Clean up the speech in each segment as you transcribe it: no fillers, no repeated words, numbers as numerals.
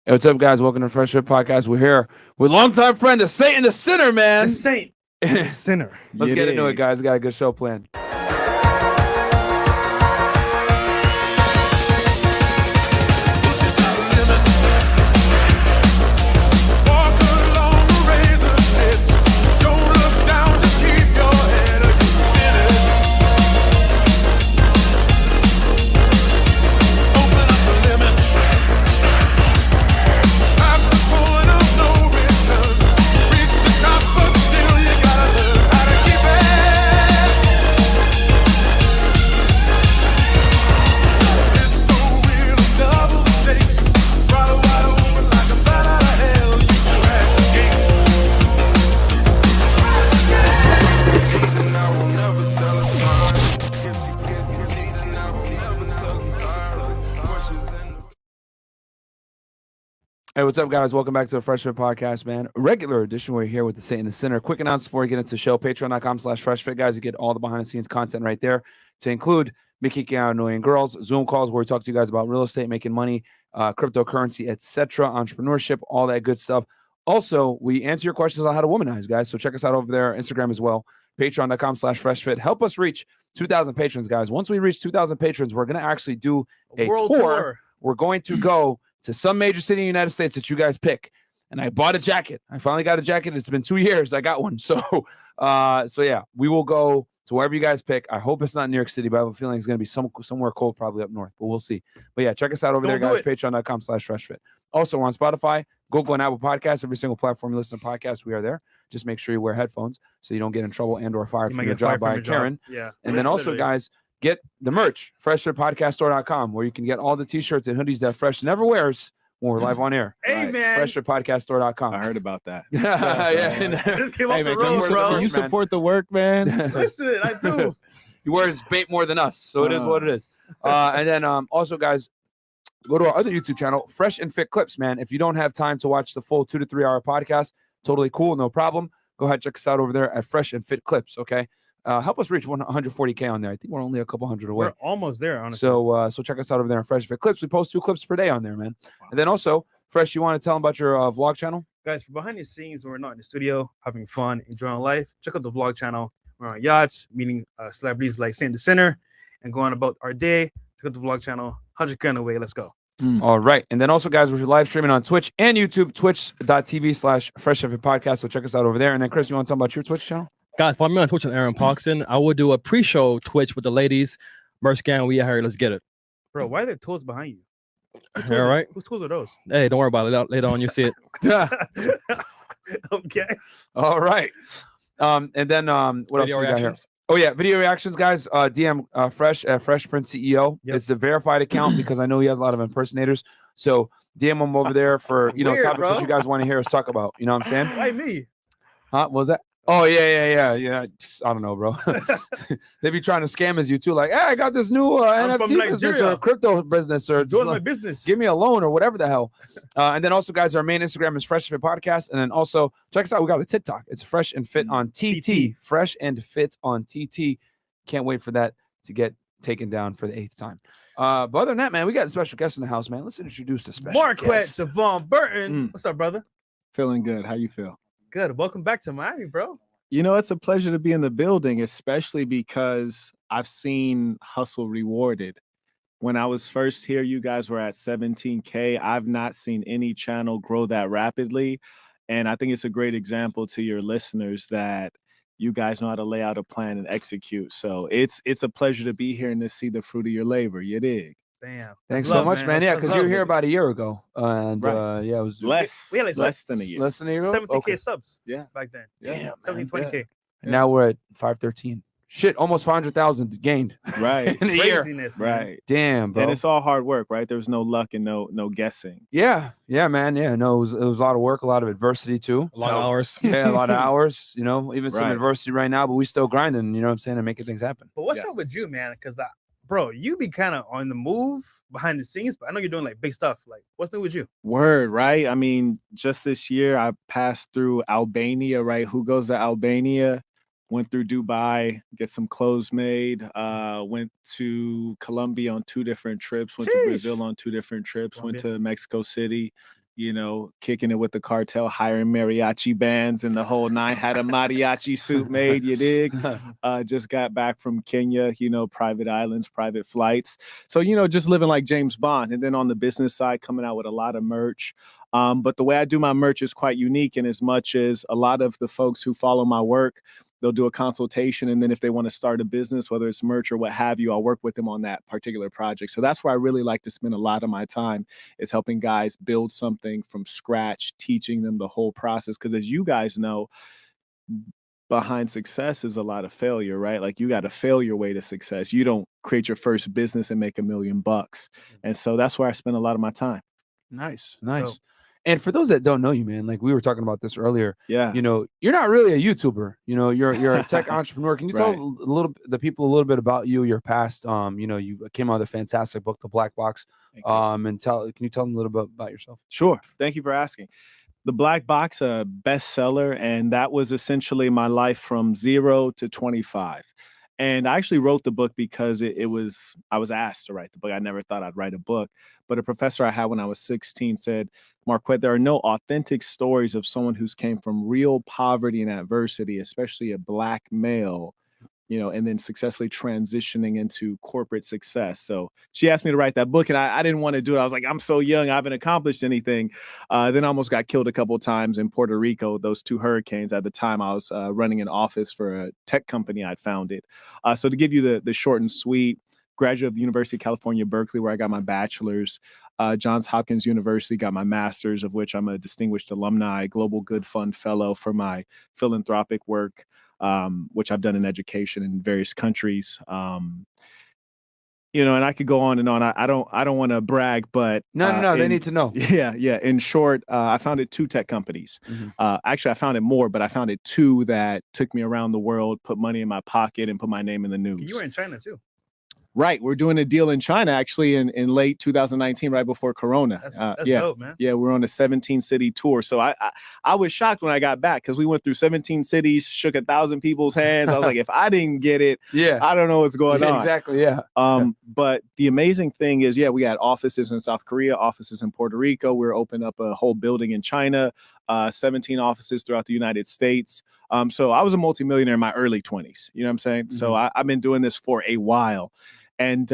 Hey, what's up, guys? Welcome to FreshandFit Podcast. We're here with longtime friend, the Saint and the Sinner, man. The Saint. The Sinner. Let's get into it, guys. We got a good show planned. Hey, what's up, guys? Welcome back to the FreshandFit Podcast, man. A regular edition. We're here with the Saint and the Sinner. Quick announcement before we get into the show. Patreon.com/FreshFit, guys. You get all the behind-the-scenes content right there, to include me kicking out annoying girls, Zoom calls where we talk to you guys about real estate, making money, cryptocurrency, etc., entrepreneurship, all that good stuff. Also, we answer your questions on how to womanize, guys. So check us out over there, Instagram as well. Patreon.com/FreshFit. Help us reach 2,000 patrons, guys. Once we reach 2,000 patrons, we're going to actually do a World tour. We're going to go to some major city in the United States that you guys pick. And I bought a jacket. I finally got a jacket. It's been 2 years. I got one. So yeah, we will go to wherever you guys pick. I hope it's not New York City, but I have a feeling it's going to be somewhere cold, probably up north, but we'll see. But yeah, check us out over there, guys. Patreon.com/FreshFit. Also, we're on Spotify, Google, and Apple Podcasts. Every single platform you listen to podcasts, we are there. Just make sure you wear headphones so you don't get in trouble and or fired from your job by Karen. Yeah. And then also, guys, get the merch, FreshandFitPodcastStore.com, where you can get all the t-shirts and hoodies that Fresh never wears when we're live on air. Hey, man. FreshandFitPodcastStore.com. I heard about that. Yeah. I just came off Hey, the man, road, bro. Can you support the work, man? Listen, I do. He wears bait more than us, so it is what it is. And then also, guys, go to our other YouTube channel, Fresh and Fit Clips, man. If you don't have time to watch the full 2 to 3 hour podcast, totally cool, no problem. Go ahead, check us out over there at Fresh and Fit Clips, okay? Help us reach 140K on there. I think we're only a couple hundred away. We're almost there, honestly. So check us out over there on Fresh Fit Clips. We post 2 clips per day on there, man. Wow. And then also, Fresh, you want to tell them about your vlog channel? Guys, for behind the scenes, when we're not in the studio, having fun, enjoying life, check out the vlog channel. We're on yachts, meeting celebrities like Saint the Sinner, and going about our day. Check out the vlog channel. 100K away. Let's go. All right. And then also, guys, we're live streaming on Twitch and YouTube, twitch.tv/FreshandFit Podcast. So check us out over there. And then, Chris, you want to talk about your Twitch channel? Guys, follow me on Twitch and Aaron Parkson. I will do a pre-show Twitch with the ladies. Merch gang, we out here. Let's get it. Bro, why are there tools behind you? All right. Whose tools are those? Hey, don't worry about it. Later on, you see it. Okay. All right. And then what else we got here? Oh, yeah. Video reactions, guys. DM Fresh at Fresh Prince CEO. Yep. It's a verified account because I know he has a lot of impersonators. So DM him over there for, topics that you guys want to hear us talk about. You know what I'm saying? Why me? Huh? What was that? Oh, yeah. I don't know, bro. They be trying to scam us, you too. Like, hey, I got this new NFT business or crypto business or doing my business. Give me a loan or whatever the hell. And then also, guys, our main Instagram is Fresh and Fit Podcast. And then also, check us out. We got a TikTok. It's Fresh and Fit on TT. Fresh and Fit on TT. Can't wait for that to get taken down for the 8th time. But other than that, man, we got a special guest in the house, man. Let's introduce the special Marquette guest. Devon Burton. What's up, brother? Feeling good. How you feel? Good. Welcome back to Miami, bro. It's a pleasure to be in the building, especially because I've seen hustle rewarded. When I was first here, you guys were at 17K. I've not seen any channel grow that rapidly. And I think it's a great example to your listeners that you guys know how to lay out a plan and execute. So it's a pleasure to be here and to see the fruit of your labor. You dig? Damn. Thanks so much, man. Yeah, because you were here about a year ago. And it was less than a year. Less than a year ago? 70K subs. Yeah. Back then. Damn. 70, 20K. Yeah. And now we're at 513. Shit, almost 500,000 gained. Right. In a year. Man. Right. Damn, bro. And it's all hard work, right? There was no luck and no guessing. Yeah, man. Yeah, no, it was a lot of work, a lot of adversity too. A lot of hours. Yeah, a lot of hours, even some adversity right now, but we still grinding, you know what I'm saying, and making things happen. But what's up with you, man? Because bro, you be kind of on the move behind the scenes, but I know you're doing like big stuff. Like, what's new with you? Word, right? I mean, just this year, I passed through Albania, right? Who goes to Albania? Went through Dubai, get some clothes made. Went to Colombia on 2 different trips. Went to Brazil on 2 different trips. Went to Mexico City. you know, kicking it with the cartel, hiring mariachi bands and the whole nine, had a mariachi suit made, you dig? Just got back from Kenya, you know, private islands, private flights. So, you know, just living like James Bond. And then on the business side, coming out with a lot of merch. But the way I do my merch is quite unique in as much as a lot of the folks who follow my work, they'll do a consultation. And then if they want to start a business, whether it's merch or what have you, I'll work with them on that particular project. So that's where I really like to spend a lot of my time, is helping guys build something from scratch, teaching them the whole process. Because as you guys know, behind success is a lot of failure, right? Like, you got to fail your way to success. You don't create your first business and make $1 million. And so that's where I spend a lot of my time. Nice. So- And for those that don't know you, man, like we were talking about this earlier, Yeah. you know, you're not really a YouTuber. You know, you're a tech entrepreneur. Can you tell Right. the people a little bit about you, your past? You know, you came out with a fantastic book, The Black Box. Thank you. And can you tell them a little bit about yourself? Sure. Thank you for asking. The Black Box, a bestseller, and that was essentially my life from 0 to 25. And I actually wrote the book because I was asked to write the book. I never thought I'd write a book, but a professor I had when I was 16 said, Marquette, there are no authentic stories of someone who's came from real poverty and adversity, especially a Black male, you know, and then successfully transitioning into corporate success. So she asked me to write that book, and I didn't want to do it. I was like, I'm so young, I haven't accomplished anything. Then I almost got killed a couple of times in Puerto Rico, those 2 hurricanes. At the time, I was running an office for a tech company I'd founded. So to give you the short and sweet, graduate of the University of California, Berkeley, where I got my bachelor's. Johns Hopkins University, got my master's, of which I'm a distinguished alumni, Global Good Fund Fellow for my philanthropic work, which I've done in education in various countries. You know, and I could go on and on. I don't want to brag, but No, they need to know. Yeah. In short, I founded 2 tech companies. Actually, I founded more, but I founded 2 that took me around the world, put money in my pocket, and put my name in the news. You were in China too. Right. We're doing a deal in China, actually, in late 2019, right before Corona. That's Yeah. dope, man. Yeah, we're on a 17-city tour. So I was shocked when I got back, because we went through 17 cities, shook 1,000 people's hands. I was like, if I didn't get it, Yeah. I don't know what's going on. Exactly. Yeah. But the amazing thing is, we had offices in South Korea, offices in Puerto Rico. We're opening up a whole building in China, 17 offices throughout the United States. So I was a multimillionaire in my early 20s. You know what I'm saying? So I've been doing this for a while. And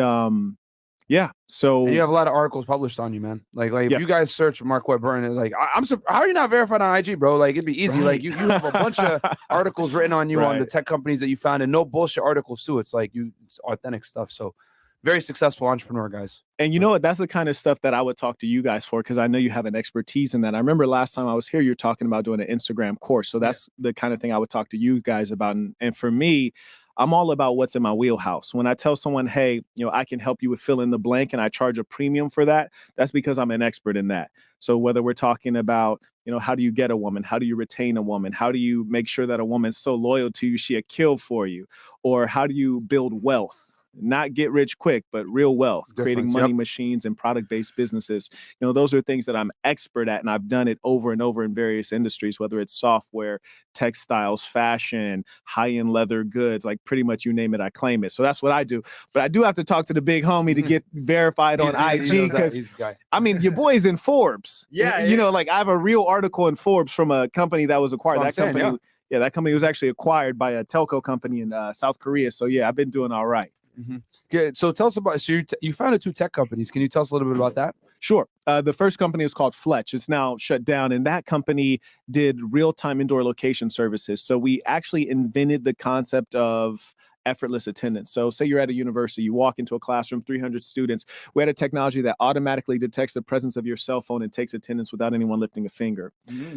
yeah, so and you have a lot of articles published on you, man. Like if you guys search Marquette Burton, like how are you not verified on IG, bro? Like, it'd be easy. Right. Like you have a bunch of articles written on you on the tech companies that you founded. No bullshit articles too. It's like it's authentic stuff. So very successful entrepreneur, guys. And you know what? That's the kind of stuff that I would talk to you guys for, because I know you have an expertise in that. I remember last time I was here, you're talking about doing an Instagram course. So that's the kind of thing I would talk to you guys about. And for me, I'm all about what's in my wheelhouse. When I tell someone, hey, you know, I can help you with fill in the blank, and I charge a premium for that, that's because I'm an expert in that. So whether we're talking about, you know, how do you get a woman? How do you retain a woman? How do you make sure that a woman's so loyal to you, she'll kill for you? Or how do you build wealth? Not get rich quick, but real wealth, creating money machines and product-based businesses. You know, those are things that I'm expert at, and I've done it over and over in various industries, whether it's software, textiles, fashion, high-end leather goods, like pretty much you name it, I claim it. So that's what I do. But I do have to talk to the big homie to get verified on IG, because I mean, your boy's in Forbes. You know, like I have a real article in Forbes from a company that was acquired. That company, that company was actually acquired by a telco company in South Korea. So yeah, I've been doing all right. Good. So tell us about. So you founded 2 tech companies. Can you tell us a little bit about that? Sure. The first company is called Fletch. It's now shut down, and that company did real-time indoor location services. So we actually invented the concept of effortless attendance. So say you're at a university, you walk into a classroom, 300 students. We had a technology that automatically detects the presence of your cell phone and takes attendance without anyone lifting a finger.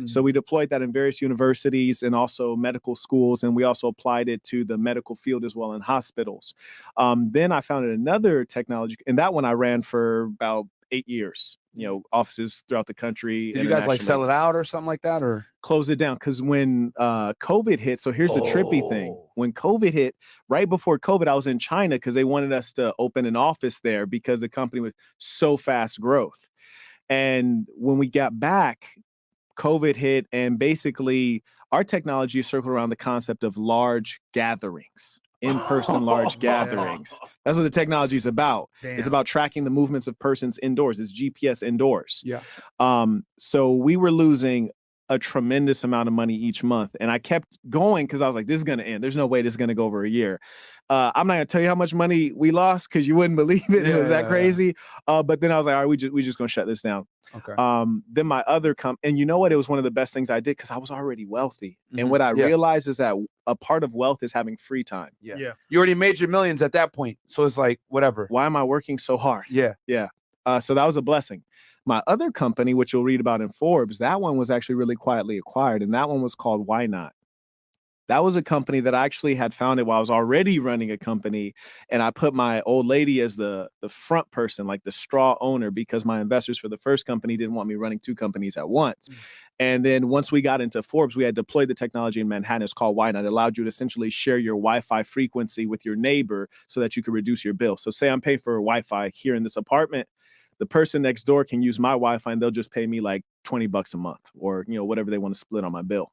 So we deployed that in various universities and also medical schools, and we also applied it to the medical field as well in hospitals. Then I founded another technology, and that one I ran for about 8 years, you know, offices throughout the country. Did you guys like sell it out or something like that, or close it down? Because when COVID hit, so here's the trippy thing. When COVID hit, right before COVID, I was in China because they wanted us to open an office there because the company was so fast growth. And when we got back, COVID hit, and basically our technology is circled around the concept of large gatherings. in-person large gatherings. That's what the technology is about. Damn. It's about tracking the movements of persons indoors. It's GPS indoors. Yeah. So we were losing a tremendous amount of money each month. And I kept going because I was like, this is going to end. There's no way this is going to go over a year. I'm not going to tell you how much money we lost because you wouldn't believe it. It was that crazy. But then I was like, all right, we just going to shut this down. Okay. Then my other and you know what? It was one of the best things I did because I was already wealthy. Mhm. And what I realized is that a part of wealth is having free time. Yeah. You already made your millions at that point. So it's like, whatever. Why am I working so hard? Yeah. So that was a blessing. My other company, which you'll read about in Forbes, that one was actually really quietly acquired. And that one was called Why Not? That was a company that I actually had founded while I was already running a company. And I put my old lady as the front person, like the straw owner, because my investors for the first company didn't want me running two companies at once. And then once we got into Forbes, we had deployed the technology in Manhattan. It's called Why Not? It allowed you to essentially share your Wi-Fi frequency with your neighbor so that you could reduce your bill. So say I'm paying for Wi-Fi here in this apartment. The person next door can use my Wi-Fi and they'll just pay me like $20 a month or, whatever they want to split on my bill.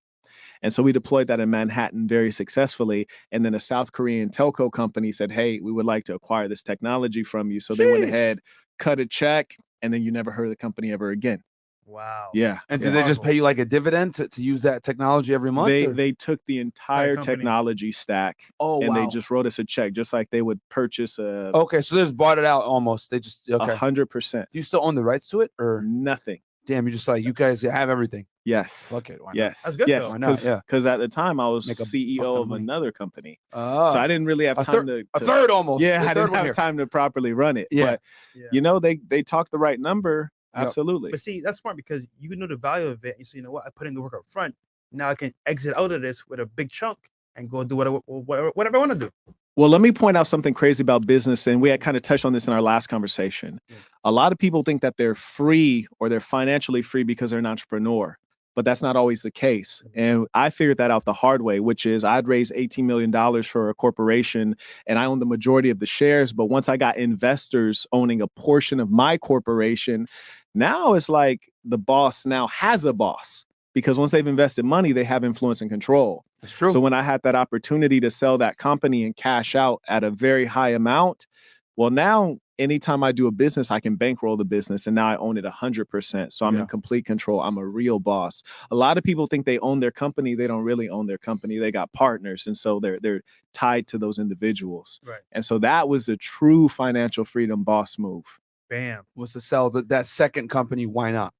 And so we deployed that in Manhattan very successfully. And then a South Korean telco company said, hey, we would like to acquire this technology from you. So they went ahead, cut a check, and then you never heard of the company ever again. Wow. Yeah. And did they just pay you like a dividend to use that technology every month? They took the entire technology stack and they just wrote us a check, just like they would purchase a. Okay, so they just bought it out almost. They just 100%. Do you still own the rights to it or nothing? Damn, you just like you guys have everything. Yes. Fuck it. Why not? Yes. That's good. Yes. Though. Why not? Yeah. Because at the time I was Make a CEO fuck ton of of money. another company, so I didn't really have time to a third almost. Yeah, The I third didn't one have here. time to properly run it. Yeah. But they talked the right number. Yep. Absolutely. But see, that's smart because you know the value of it. You say, you know what? I put in the work up front. Now I can exit out of this with a big chunk and go do whatever I want to do. Well, let me point out something crazy about business, and we had kind of touched on this in our last conversation. Yeah. A lot of people think that they're free or they're financially free because they're an entrepreneur, but that's not always the case. And I figured that out the hard way, which is I'd raised $18 million for a corporation and I owned the majority of the shares. But once I got investors owning a portion of my corporation, now it's like the boss now has a boss. Because once they've invested money, they have influence and control. That's true. So when I had that opportunity to sell that company and cash out at a very high amount, well, now anytime I do a business, I can bankroll the business, and now I own it 100%. So I'm in complete control. I'm a real boss. A lot of people think they own their company. They don't really own their company. They got partners, and so they're tied to those individuals. Right. And so that was the true financial freedom boss move. Bam. Was to sell that second company. Why not?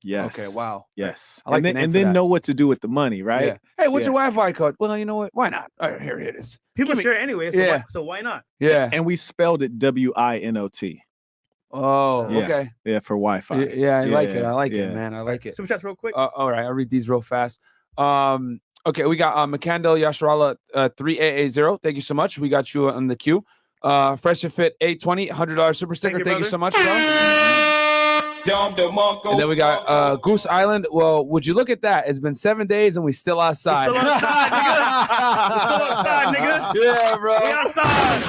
Yes. Okay. Wow. Yes. I like the and name for then that. know what to do with the money, right? Yeah. Hey, what's your Wi-Fi code? Well, you know what? Why not? All right, here it is. People Give me- share it anyway. So why not? Yeah. And we spelled it WINOT. Oh, Yeah. okay. Yeah, for Wi-Fi. Yeah, I like it. I like yeah. it, man. I like it. Superchats real quick. All right, I'll read these real fast. Okay, we got Makandel Yashrala 3880. Thank you so much. We got you on the queue. Fresh and Fit 820, $100 super sticker. you, Thank you brother. so much, bro. And then we got Goose Island. Well, would you look at that? It's been 7 days and we still outside. We're still outside, nigga. We're still outside, nigga. Yeah, bro. We outside.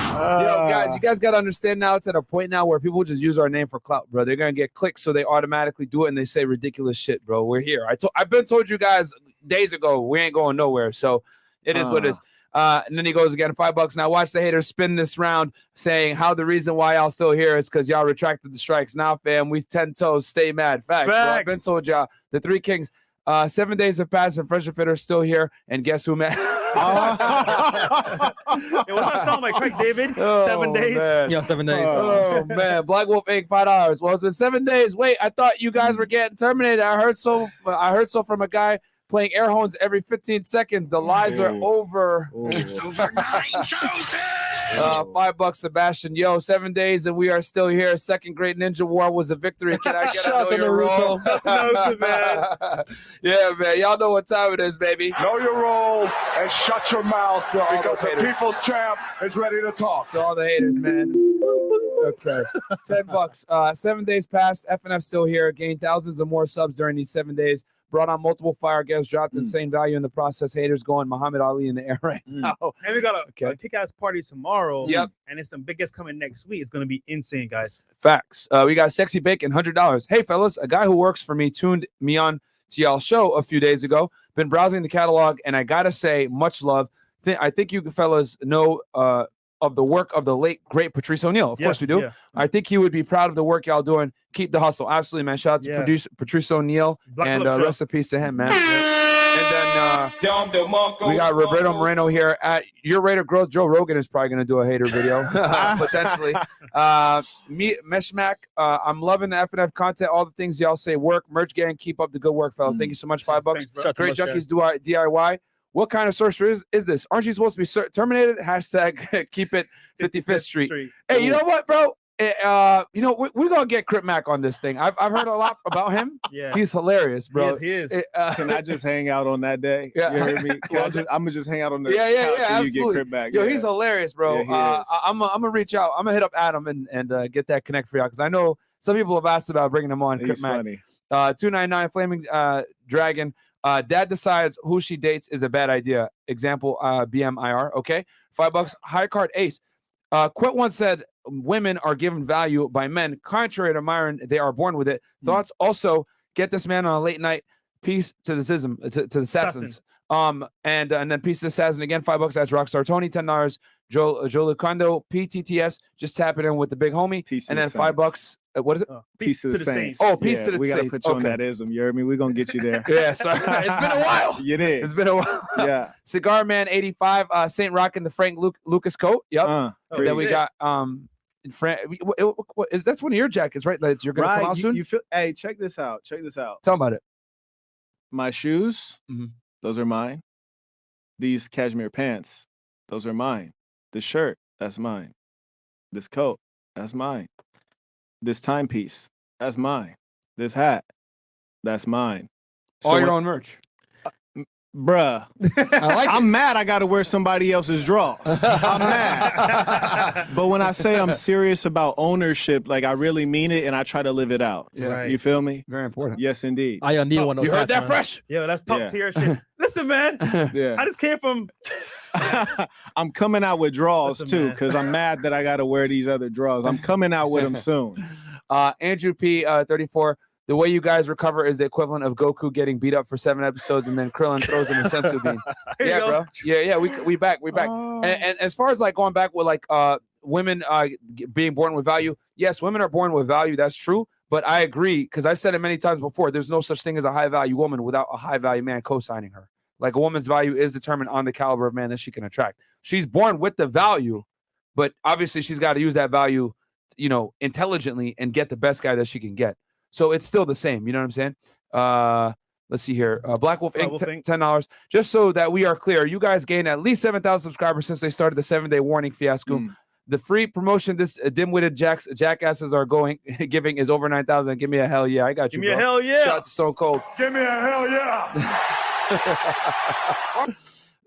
Yo, guys, you guys got to understand now it's at a point now where people just use our name for clout, bro. They're going to get clicks, so they automatically do it and they say ridiculous shit, bro. We're here. I've been told you guys days ago we ain't going nowhere, so it is what it is. And then he goes again, $5. Now watch the haters spin this round saying how the reason why y'all still here is because y'all retracted the strikes. Now, fam, we 10 toes, stay mad. Facts. Bro, I've been told y'all. The Three Kings. 7 days have passed and Fresh and Fit are still here. And guess who, man? It was not sound like Craig David. Oh, 7 days. man. Yeah, 7 days. Oh man, Black Wolf Inc. $5. Well, it's been 7 days. Wait, I thought you guys were getting terminated. I heard so from a guy playing air horns every 15 seconds. The lies are over. It's over 9,000. $5, Sebastian. Yo, 7 days and we are still here. Second Great Ninja War was a victory. Can I get Shout a out to Naruto. Shout out to man. Yeah, man. Y'all know what time it is, baby. Know your role and shut your mouth To all because those the haters. people's champ is ready to talk. To all the haters, man. Okay. $10. 7 days passed. FNF still here. Gained thousands of more subs during these 7 days. Brought on multiple fire guests. Dropped insane value in the process. Haters going Muhammad Ali in the air right now. And we got a Okay. kick-ass party tomorrow. Yep. And it's some big guests coming next week. It's going to be insane, guys. Facts. We got Sexy Bacon, $100. Hey, fellas, a guy who works for me tuned me on to y'all's show a few days ago. Been browsing the catalog, and I got to say, much love. think you fellas know of the work of the late great Patrice O'Neal. Of course we do. Yeah. I think he would be proud of the work y'all doing. Keep the hustle. Absolutely, man. Shout out to Yeah. Patrice O'Neal, Black and Club Show. rest in peace to him, man. And then we got Roberto Moreno here at Your Rate of Growth. Joe Rogan is probably going to do a hater video, potentially. Meshmac, I'm loving the FNF content. All the things y'all say work. Merch gang, keep up the good work, fellas. Thank you so much. $5. Thanks, bro. Shout out to Great Mush Gang. Junkies do DIY. What kind of sorcerer is this? Aren't you supposed to be terminated? Hashtag keep it 55th Street. Hey, you know what, bro? You know, we're going to get Crip Mac on this thing. I've heard a lot about him. Yeah. He's hilarious, bro. He is. Can I just hang out on that day? Yeah. You hear me? I'm gonna just hang out on the Yeah, couch till you absolutely. get Crip back. Yo, yeah. he's hilarious, bro. Yeah, he is. I'm gonna reach out. I'm gonna hit up Adam and get that connect for y'all because I know some people have asked about bringing him on. Crip He's Mac. funny. 299 Flaming Dragon. Dad decides who she dates is a bad idea. Example, BMIR. Okay, $5. High card ace. Quit once said women are given value by men. Contrary to Myron, they are born with it. Thoughts? Also, get this man on a late night. Peace to the xism, to the assassins. And then peace to the assassin again. $5. That's Rockstar Tony. $10. Joe Lucondo. PTTS. Just tap it in with the big homie. Peace to And then the $5. What is it? Peace to the Saints. Oh, peace to the we gotta Saints. put you on Okay. that ism. You heard me? We're gonna get you there. Yeah, sorry. It's been a while. You did. It's been a while. Yeah. Cigar Man 85. Saint Rock in the Frank Lucas coat. Yep. Oh, Then we shit. got that's one of your jackets, right? That you're gonna come out Right. soon. You feel? Hey, check this out. Check this out. Tell about it. My shoes, Mhm. those are mine. These cashmere pants, those are mine. This shirt, that's mine. This coat, that's mine. This timepiece, that's mine. This hat, that's mine. All So your when- own merch. Bruh, I like it. I'm mad I got to wear somebody else's draws. I'm mad. But when I say I'm serious about ownership, like I really mean it and I try to live it out. Yeah. Right. You feel me? Very important. Yes, indeed. I need one of You those heard hats, that, man. Fresh? Yo, that's top Yeah. tier shit. Listen, man. Yeah. I just came from. I'm coming out with draws Listen, too man. because I'm mad that I got to wear these other draws. I'm coming out with them soon. Andrew P 34. The way you guys recover is the equivalent of Goku getting beat up for 7 episodes and then Krillin throws him a sensu bean. Here you Yeah, go. bro. Yeah. We back. Oh. And as far as like going back with like women being born with value, yes, women are born with value. That's true. But I agree because I've said it many times before. There's no such thing as a high value woman without a high value man co-signing her. Like a woman's value is determined on the caliber of man that she can attract. She's born with the value, but obviously she's got to use that value, you know, intelligently and get the best guy that she can get. So it's still the same. You know what I'm saying? Let's see here. Black Wolf Black Inc. Wolf Inc. $10. Just so that we are clear, you guys gained at least 7,000 subscribers since they started the 7-day warning fiasco. The free promotion this dim-witted jackasses are giving is over 9,000. Give me a hell yeah. I got you, Give me a bro. hell yeah. Shout out to Stone Cold. Give me a hell yeah.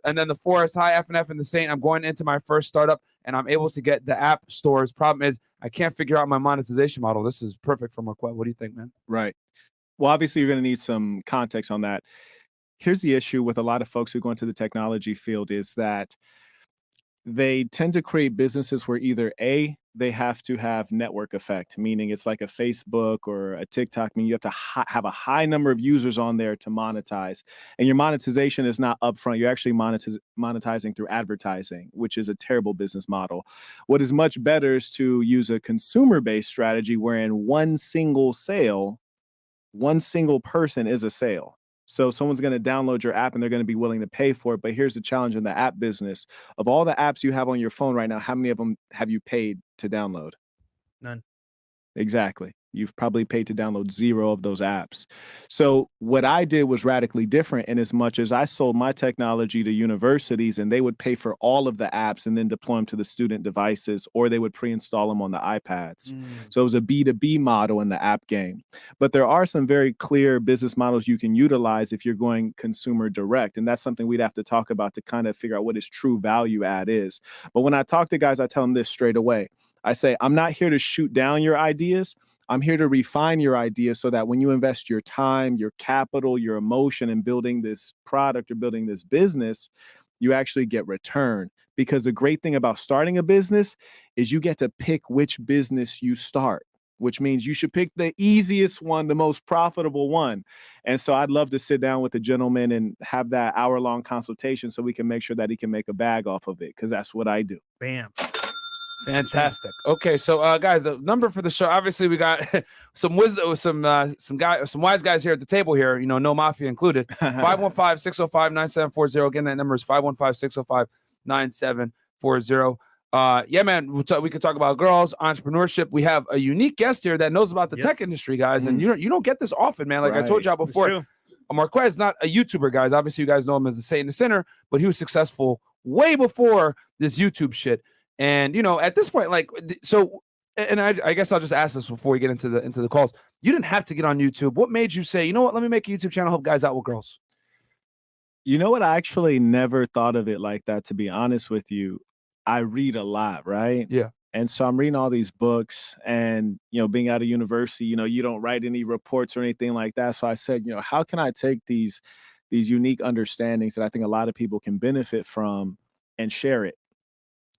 And then the Forest, hi FNF and the Saint. I'm going into my first startup and I'm able to get the app stores. Problem is, I can't figure out my monetization model. This is perfect for Marquette. What do you think, man? Right. Well, obviously, you're going to need some context on that. Here's the issue with a lot of folks who go into the technology field is that they tend to create businesses where either A, they have to have network effect, meaning it's like a Facebook or a TikTok, meaning you have to have a high number of users on there to monetize. And your monetization is not upfront. You're actually monetizing through advertising, which is a terrible business model. What is much better is to use a consumer-based strategy wherein one single sale, one single person is a sale. So someone's going to download your app and they're going to be willing to pay for it. But here's the challenge in the app business. Of all the apps you have on your phone right now, how many of them have you paid to download? None. Exactly. You've probably paid to download 0 of those apps. So what I did was radically different in as much as I sold my technology to universities and they would pay for all of the apps and then deploy them to the student devices, or they would pre-install them on the iPads. So it was a B2B model in the app game. But there are some very clear business models you can utilize if you're going consumer direct. And that's something we'd have to talk about to kind of figure out what his true value add is. But when I talk to guys, I tell them this straight away. I say, I'm not here to shoot down your ideas. I'm here to refine your ideas so that when you invest your time, your capital, your emotion in building this product or building this business, you actually get return. Because the great thing about starting a business is you get to pick which business you start. which means you should pick the easiest one, the most profitable one. And so I'd love to sit down with the gentleman and have that hour-long consultation so we can make sure that he can make a bag off of it, because that's what I do. Bam. Fantastic. Okay, so guys, the number for the show. Obviously, we got some wisdom, some wise guys here at the table here. You know, no mafia included. 515-605-9740. Again, that number is 515-605-9740. Yeah, man, we could talk about girls, entrepreneurship. We have a unique guest here that knows about the tech industry, guys, and you don't get this often, man. Like I told y'all before, Marquez not a YouTuber, guys. Obviously, you guys know him as the Satan the Sinner, but he was successful way before this YouTube shit. And you know, at this point, like, so, and I guess I'll just ask this before we get into the calls. You didn't have to get on YouTube. What made you say, you know what, let me make a YouTube channel, help guys out with girls? You know what? I actually never thought of it like that, to be honest with you. I read a lot, right? Yeah. And so I'm reading all these books, and, you know, being out of university, you know, you don't write any reports or anything like that. So I said, you know, how can I take these unique understandings that I think a lot of people can benefit from and share it?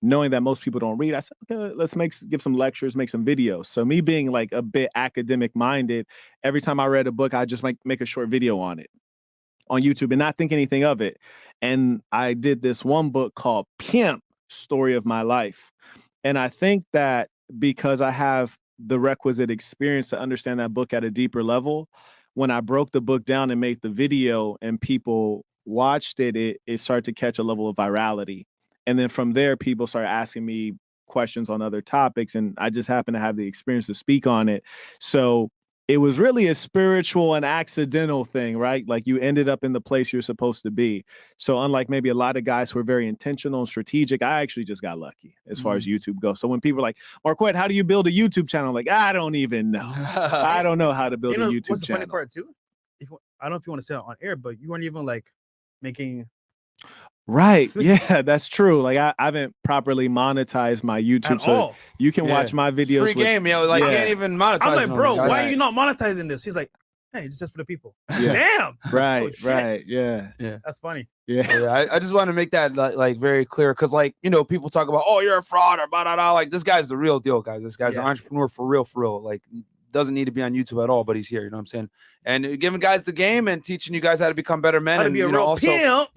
Knowing that most people don't read, I said, okay, let's give some lectures, make some videos. So me being like a bit academic minded, every time I read a book, I just make a short video on it on YouTube and not think anything of it. And I did this one book called Pimp, Story of My Life. And I think that because I have the requisite experience to understand that book at a deeper level, when I broke the book down and made the video and people watched it, it started to catch a level of virality. And then from there, people started asking me questions on other topics, and I just happened to have the experience to speak on it. So it was really a spiritual and accidental thing, right? Like you ended up in the place you're supposed to be. So unlike maybe a lot of guys who are very intentional and strategic, I actually just got lucky as far as YouTube goes. So when people are like, Marquette, how do you build a YouTube channel? I'm like, I don't even know. I don't know how to build a YouTube what's the channel. funny part too? I don't know if you want to say it on air, but you weren't even like making. Right. Yeah, that's true. Like I haven't properly monetized my YouTube. At all. You can watch my videos. Free game, yo. Like, you can't even monetize. I'm like, bro, them, why are you not monetizing this? He's like, hey, it's just for the people. Yeah. Damn. Right. Oh, right. Yeah. That's funny. Yeah. I just want to make that like very clear, because like, you know, people talk about, oh, you're a fraud or blah, blah, blah. Like, this guy's the real deal, guys. This guy's an entrepreneur for real. Like, doesn't need to be on YouTube at all, but he's here. You know what I'm saying? And giving guys the game and teaching you guys how to become better men. How to and be a you know, real also, pimp.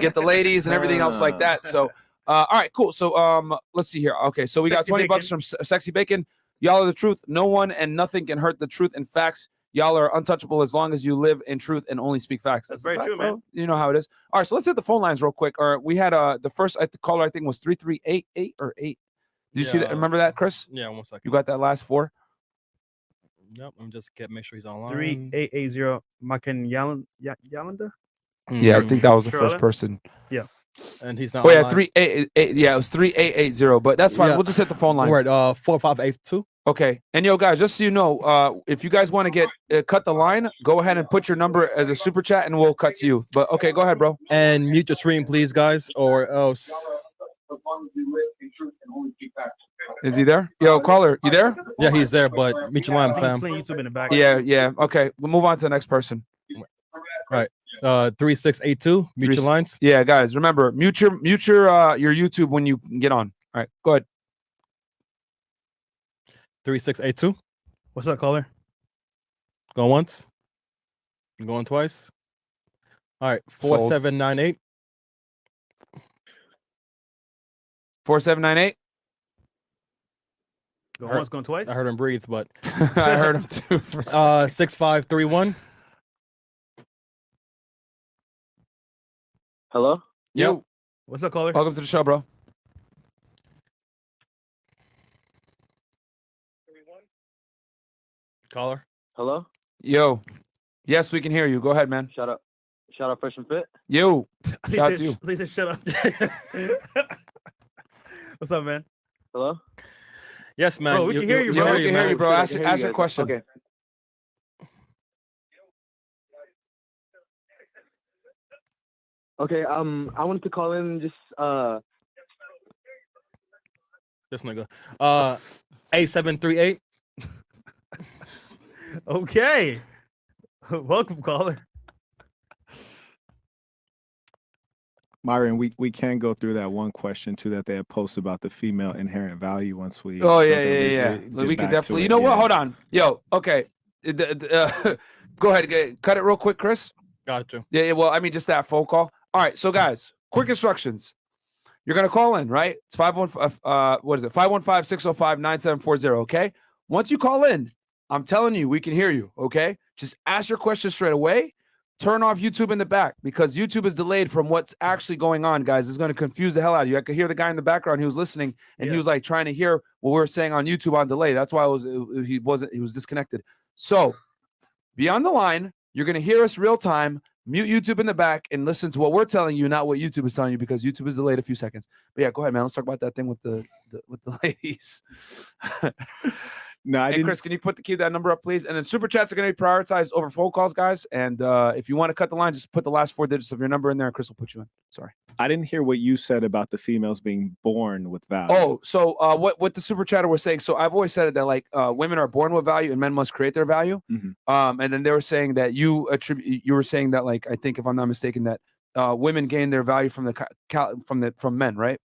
Get the ladies and everything else like that. So, all right, cool. So, let's see here. Okay, so we got 20 bucks from Sexy Bacon. Y'all are the truth. No one and nothing can hurt the truth and facts. Y'all are untouchable as long as you live in truth and only speak facts. That's very true, man. You know how it is. All right, so let's hit the phone lines real quick. Or we had the first caller, I think, was 3388 or 8. Did you see that? Remember that, Chris? Yeah, 1 second. You got that last 4? Yep, I'm just make sure he's online. 3880 Makan Yalanda. Yeah, I think that was the first person. Yeah. And he's not. Oh yeah, 388. Yeah, it was 3880. But that's fine. Yeah. We'll just hit the phone lines. Word, 4582. Okay. And yo, guys, just so you know, if you guys want to get cut the line, go ahead and put your number as a super chat, and we'll cut to you. But okay, go ahead, bro. And mute your stream, please, guys, or else. Is he there? Yo, caller, you there? Yeah, he's there, but mute your line, He's fam. playing YouTube in the back. Yeah. Okay, we'll move on to the next person. Right. 3682. Mute your lines. Yeah, guys, remember mute your YouTube when you get on. All right, go ahead. 3682. What's up, caller? Going once. Going twice. All right. 4798. 4798. Going once, going twice. I heard him breathe, but I heard him too. 6531. Hello? Yo. What's up, caller? Welcome to the show, bro. Caller. Hello? Yo. Yes, we can hear you. Go ahead, man. Shout out Fresh and Fit. Yo. Shout out to you. They said shut up. What's up, man? Hello? Yes, man. Bro, we can hear you, bro. Yeah, we can hear you, bro. Ask Hear your guys. question. Okay. Okay, I wanted to call in just This nigga. A738. Okay. Welcome, caller. Myron, we can go through that one question too that they had posted about the female inherent value once we. Oh so yeah, that yeah. get We back could to definitely. it, You know what? yeah. Hold on. Yo, okay. Go ahead. Cut it real quick, Chris. Gotcha. Yeah. Well, I mean, just that phone call. All right. So, guys, quick instructions. You're gonna call in, right? It's 515. What is it? 515-605-9740. Okay. Once you call in, I'm telling you, we can hear you. Okay. Just ask your question straight away. Turn off YouTube in the back because YouTube is delayed from what's actually going on, guys. It's going to confuse the hell out of you. I could hear the guy in the background. He was listening and he was like trying to hear what we were saying on YouTube on delay. That's why he was disconnected. So be on the line. You're going to hear us real time. Mute YouTube in the back and listen to what we're telling you, not what YouTube is telling you, because YouTube is delayed a few seconds. But yeah, go ahead, man. Let's talk about that thing with the ladies. No, I Hey, didn't. Chris, can you keep that number up, please? And then super chats are going to be prioritized over phone calls, guys. And if you want to cut the line, just put the last 4 digits of your number in there, and Chris will put you in. Sorry. I didn't hear what you said about the females being born with value. Oh, so what the super chatter was saying. So I've always said that like women are born with value and men must create their value. Mhm. And then they were saying that you were saying that, like, I think if I'm not mistaken, that women gain their value from from men, right?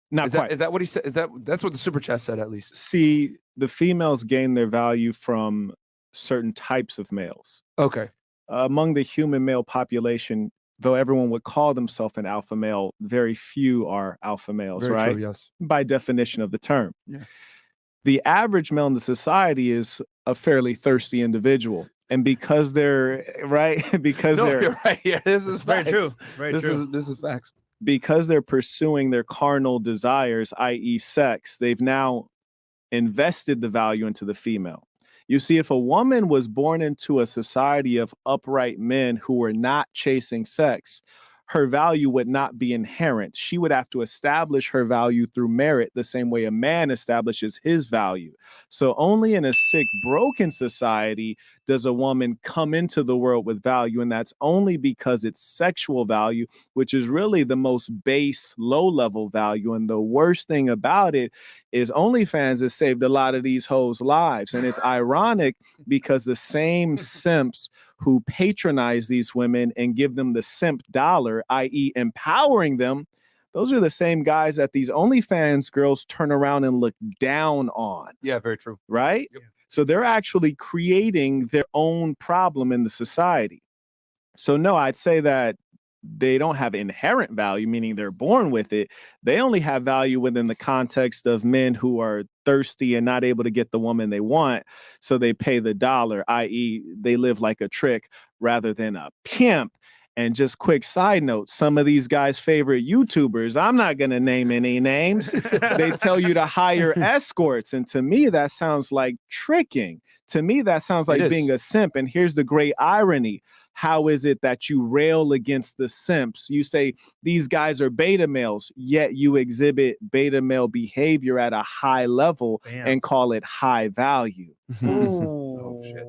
Not quite. Is that what he said? That's what the super chat said, at least? See, the females gain their value from certain types of males. Okay. Among the human male population, though everyone would call themselves an alpha male, very few are alpha males, Very right? true, yes. By definition of the term. Yeah. The average male in the society is a fairly thirsty individual. And because they're right, because No, they're you're right. Yeah, this is Very facts. true. Very true. This is facts. because they're pursuing their carnal desires, i.e., sex, they've now invested the value into the female. You see, if a woman was born into a society of upright men who were not chasing sex, her value would not be inherent. She would have to establish her value through merit the same way a man establishes his value. So only in a sick, broken society does a woman come into the world with value, and that's only because it's sexual value, which is really the most base, low-level value. And the worst thing about it is OnlyFans has saved a lot of these hoes' lives. And it's ironic because the same simps who patronize these women and give them the simp dollar, i.e. empowering them, those are the same guys that these OnlyFans girls turn around and look down on. Yeah, very true. Right? Yep. So they're actually creating their own problem in the society. So no, I'd say that they don't have inherent value, meaning they're born with it. They only have value within the context of men who are thirsty and not able to get the woman they want. So they pay the dollar, i.e. they live like a trick rather than a pimp. And just quick side note, some of these guys' favorite YouTubers, I'm not going to name any names. They tell you to hire escorts. And to me, that sounds like tricking. To me, that sounds like being a simp. And here's the great irony. How is it that you rail against the simps? You say these guys are beta males, yet you exhibit beta male behavior at a high level and call it high value. Oh, shit.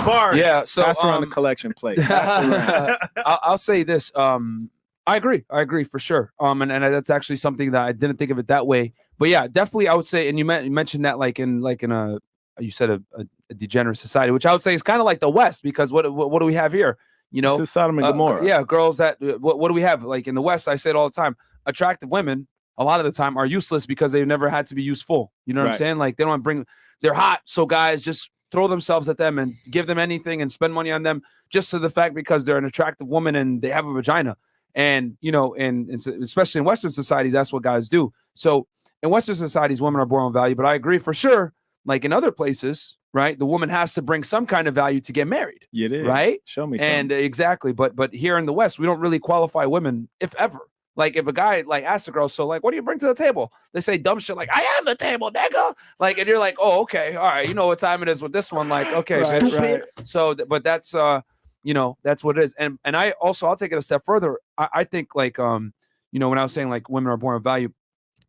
Bars. Yeah, so pass around the collection plate. Pass around. I'll say this. I agree for sure. And that's actually something that I didn't think of it that way. But yeah, definitely I would say, and you mentioned that like in a you said a degenerate society, which I would say is kind of like the West, because what do we have here? You know, it's Sodom and Gomorrah. Yeah, girls that what do we have? Like in the West, I say it all the time. Attractive women, a lot of the time, are useless because they've never had to be useful. You know what I'm saying? Like they don't they're hot, so guys just throw themselves at them and give them anything and spend money on them just to the fact because they're an attractive woman and they have a vagina. And, you know, and especially in Western societies, that's what guys do. So in Western societies, women are born with value, but I agree for sure. Like in other places, right? The woman has to bring some kind of value to get married. You did. Right? Show me And something. exactly. But here in the West, we don't really qualify women, if ever. Like if a guy like asks a girl, so like, what do you bring to the table? They say dumb shit like, I am the table, nigga. Like, and you're like, oh, okay, all right, you know what time it is with this one. Like, okay, Right. So, but that's you know, that's what it is. And I'll take it a step further. I think like you know, when I was saying like women are born with value,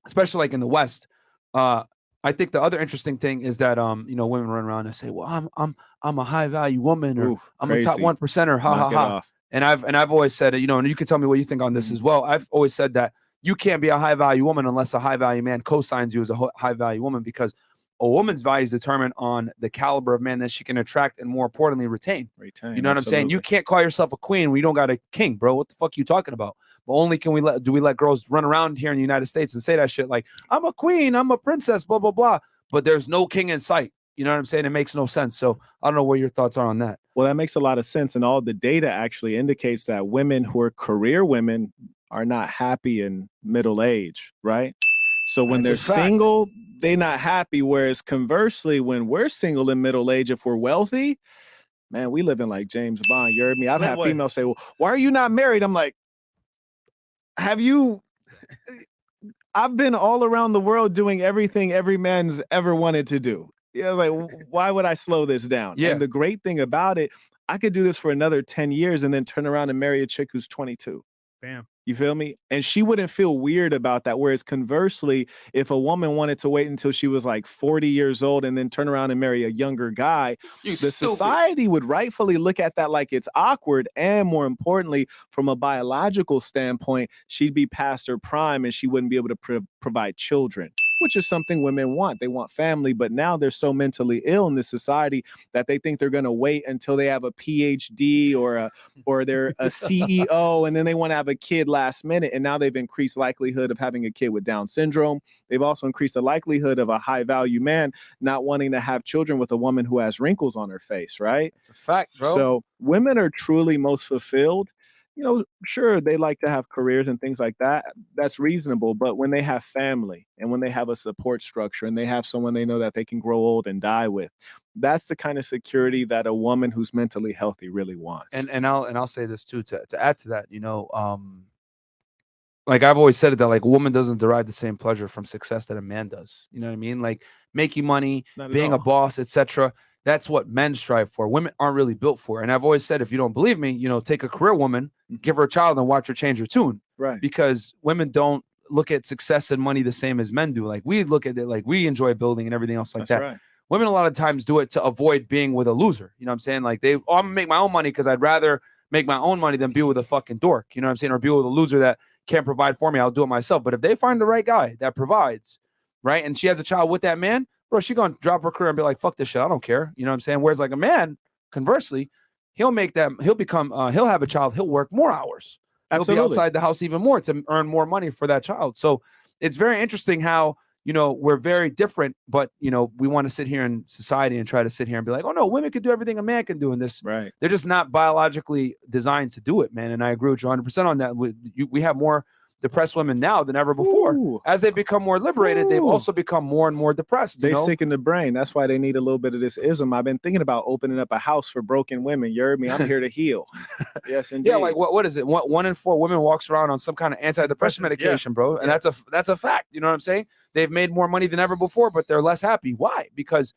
especially like in the West, I think the other interesting thing is that you know, women run around and say, well, I'm a high value woman, or I'm a top 1%er, ha ha ha. And I've always said it, you know, and you can tell me what you think on this as well. I've always said that you can't be a high value woman unless a high value man co-signs you as a high value woman, because a woman's value is determined on the caliber of man that she can attract and, more importantly, retain. You know what I'm saying? You can't call yourself a queen when you don't got a king, bro. What the fuck are you talking about? But only can we let girls run around here in the United States and say that shit like, I'm a queen, I'm a princess, blah, blah, blah. But there's no king in sight. You know what I'm saying? It makes no sense. So I don't know what your thoughts are on that. Well, that makes a lot of sense. And all the data actually indicates that women who are career women are not happy in middle age, right? So when they're single, they're not happy. Whereas conversely, when we're single in middle age, if we're wealthy, man, we living like James Bond. You heard me? I've had females say, well, why are you not married? I'm like, have you? I've been all around the world doing everything every man's ever wanted to do. Yeah, like, why would I slow this down? Yeah. And the great thing about it, I could do this for another 10 years and then turn around and marry a chick who's 22. Bam. You feel me? And she wouldn't feel weird about that. Whereas conversely, if a woman wanted to wait until she was like 40 years old and then turn around and marry a younger guy, society would rightfully look at that like it's awkward. And more importantly, from a biological standpoint, she'd be past her prime and she wouldn't be able to provide children, which is something women want. They want family, but now they're so mentally ill in this society that they think they're going to wait until they have a PhD or they're a CEO, and then they want to have a kid last minute. And now they've increased likelihood of having a kid with Down syndrome. They've also increased the likelihood of a high value man not wanting to have children with a woman who has wrinkles on her face, right? It's a fact, bro. So women are truly most fulfilled. You know, sure, they like to have careers and things like that. That's reasonable. But when they have family and when they have a support structure and they have someone they know that they can grow old and die with, that's the kind of security that a woman who's mentally healthy really wants. And I'll say this too, to add to that, you know, like I've always said it, that like a woman doesn't derive the same pleasure from success that a man does. You know what I mean? Like making money, being a boss, etc. That's what men strive for. Women aren't really built for. And I've always said, if you don't believe me, you know, take a career woman, give her a child and watch her change her tune. Right. Because women don't look at success and money the same as men do. Like we look at it like we enjoy building and everything else like that. Right. Women a lot of times do it to avoid being with a loser. You know what I'm saying? Like I'm gonna make my own money because I'd rather make my own money than be with a fucking dork. You know what I'm saying? Or be with a loser that can't provide for me. I'll do it myself. But if they find the right guy that provides, right, and she has a child with that man, bro, she gonna drop her career and be like, fuck this shit, I don't care. You know what I'm saying? Whereas like a man, conversely, he'll have a child, he'll work more hours. Absolutely. He'll be outside the house even more to earn more money for that child. So it's very interesting how, you know, we're very different, but, you know, we want to sit here in society and try to sit here and be like, oh no, women can do everything a man can do in this. Right. They're just not biologically designed to do it, man. And I agree with you 100% on that. We have more depressed women now than ever before. Ooh. As they become more liberated, they've also become more and more depressed. They sick in the brain. That's why they need a little bit of this ism. I've been thinking about opening up a house for broken women. You heard me? I'm here to heal. Yes, indeed. Yeah, like what is it? One in 4 women walks around on some kind of antidepressant medication, bro. And that's a fact. You know what I'm saying? They've made more money than ever before, but they're less happy. Why? Because,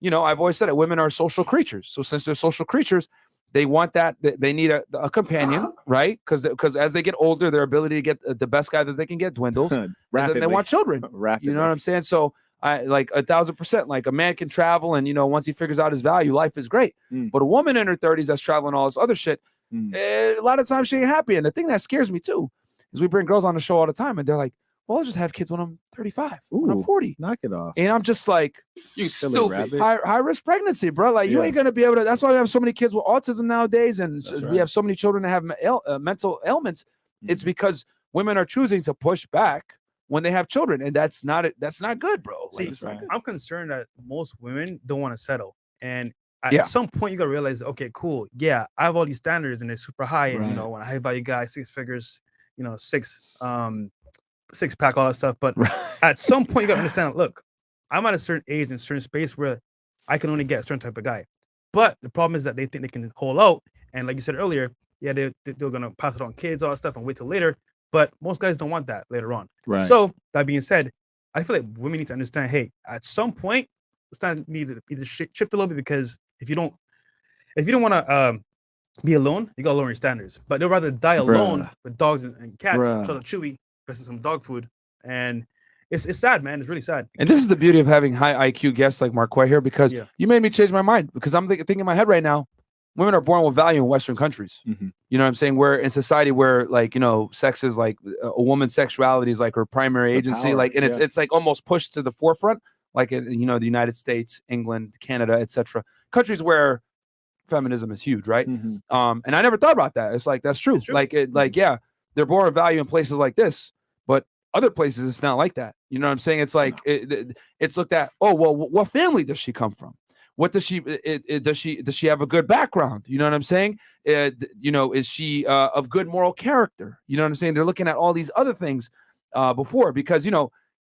you know, I've always said it, women are social creatures. So since they're social creatures, they want that. They need a companion, right? Because as they get older, their ability to get the best guy that they can get dwindles. And they want children. You know what I'm saying? So I like 1,000%. Like a man can travel, and you know, once he figures out his value, life is great. But a woman in her 30s that's traveling all this other shit, a lot of times she ain't happy. And the thing that scares me too is we bring girls on the show all the time, and they're like, "Well, I'll just have kids when I'm 35, when I'm 40." Knock it off. And I'm just like, you stupid. High risk pregnancy, bro. Like you ain't gonna be able to. That's why we have so many kids with autism nowadays, and we have so many children that have mental ailments. It's because women are choosing to push back when they have children, and that's not good, bro. See, Like, I'm concerned that most women don't want to settle, and at some point you gotta realize, okay, cool, yeah, I have all these standards and they're super high, and you know, when I high value guy, 6 figures, you know, six pack, all that stuff. But at some point, you gotta understand. Look, I'm at a certain age in a certain space where I can only get a certain type of guy. But the problem is that they think they can hold out, and like you said earlier, yeah, they're gonna pass it on kids, all that stuff, and wait till later. But most guys don't want that later on. Right. So that being said, I feel like women need to understand. Hey, at some point, it's time need to either shift a little bit, because if you don't want to be alone, you gotta lower your standards. But they'd rather die alone with dogs and cats, shout out Chewy, versus some dog food. And it's sad, man. It's really sad. and this is the beauty of having high IQ guests like Marquette here, because you made me change my mind. Because I'm thinking in my head right now, women are born with value in Western countries. You know what I'm saying? We're in society where, like, you know, sex is like a woman's sexuality is like her primary agency. Power, like, and it's like almost pushed to the forefront. like in, the United States, England, Canada, etc. Countries where feminism is huge, right? Mhm. And I never thought about that. It's like, that's true. It's true. Like, yeah, they're more of value in places like this, but other places it's not like that. You know what I'm saying? It's like it's looked at. Oh well, what family does she come from? What does she does she have a good background? You know what I'm saying? Is she of good moral character? You know what I'm saying? They're looking at all these other things before, because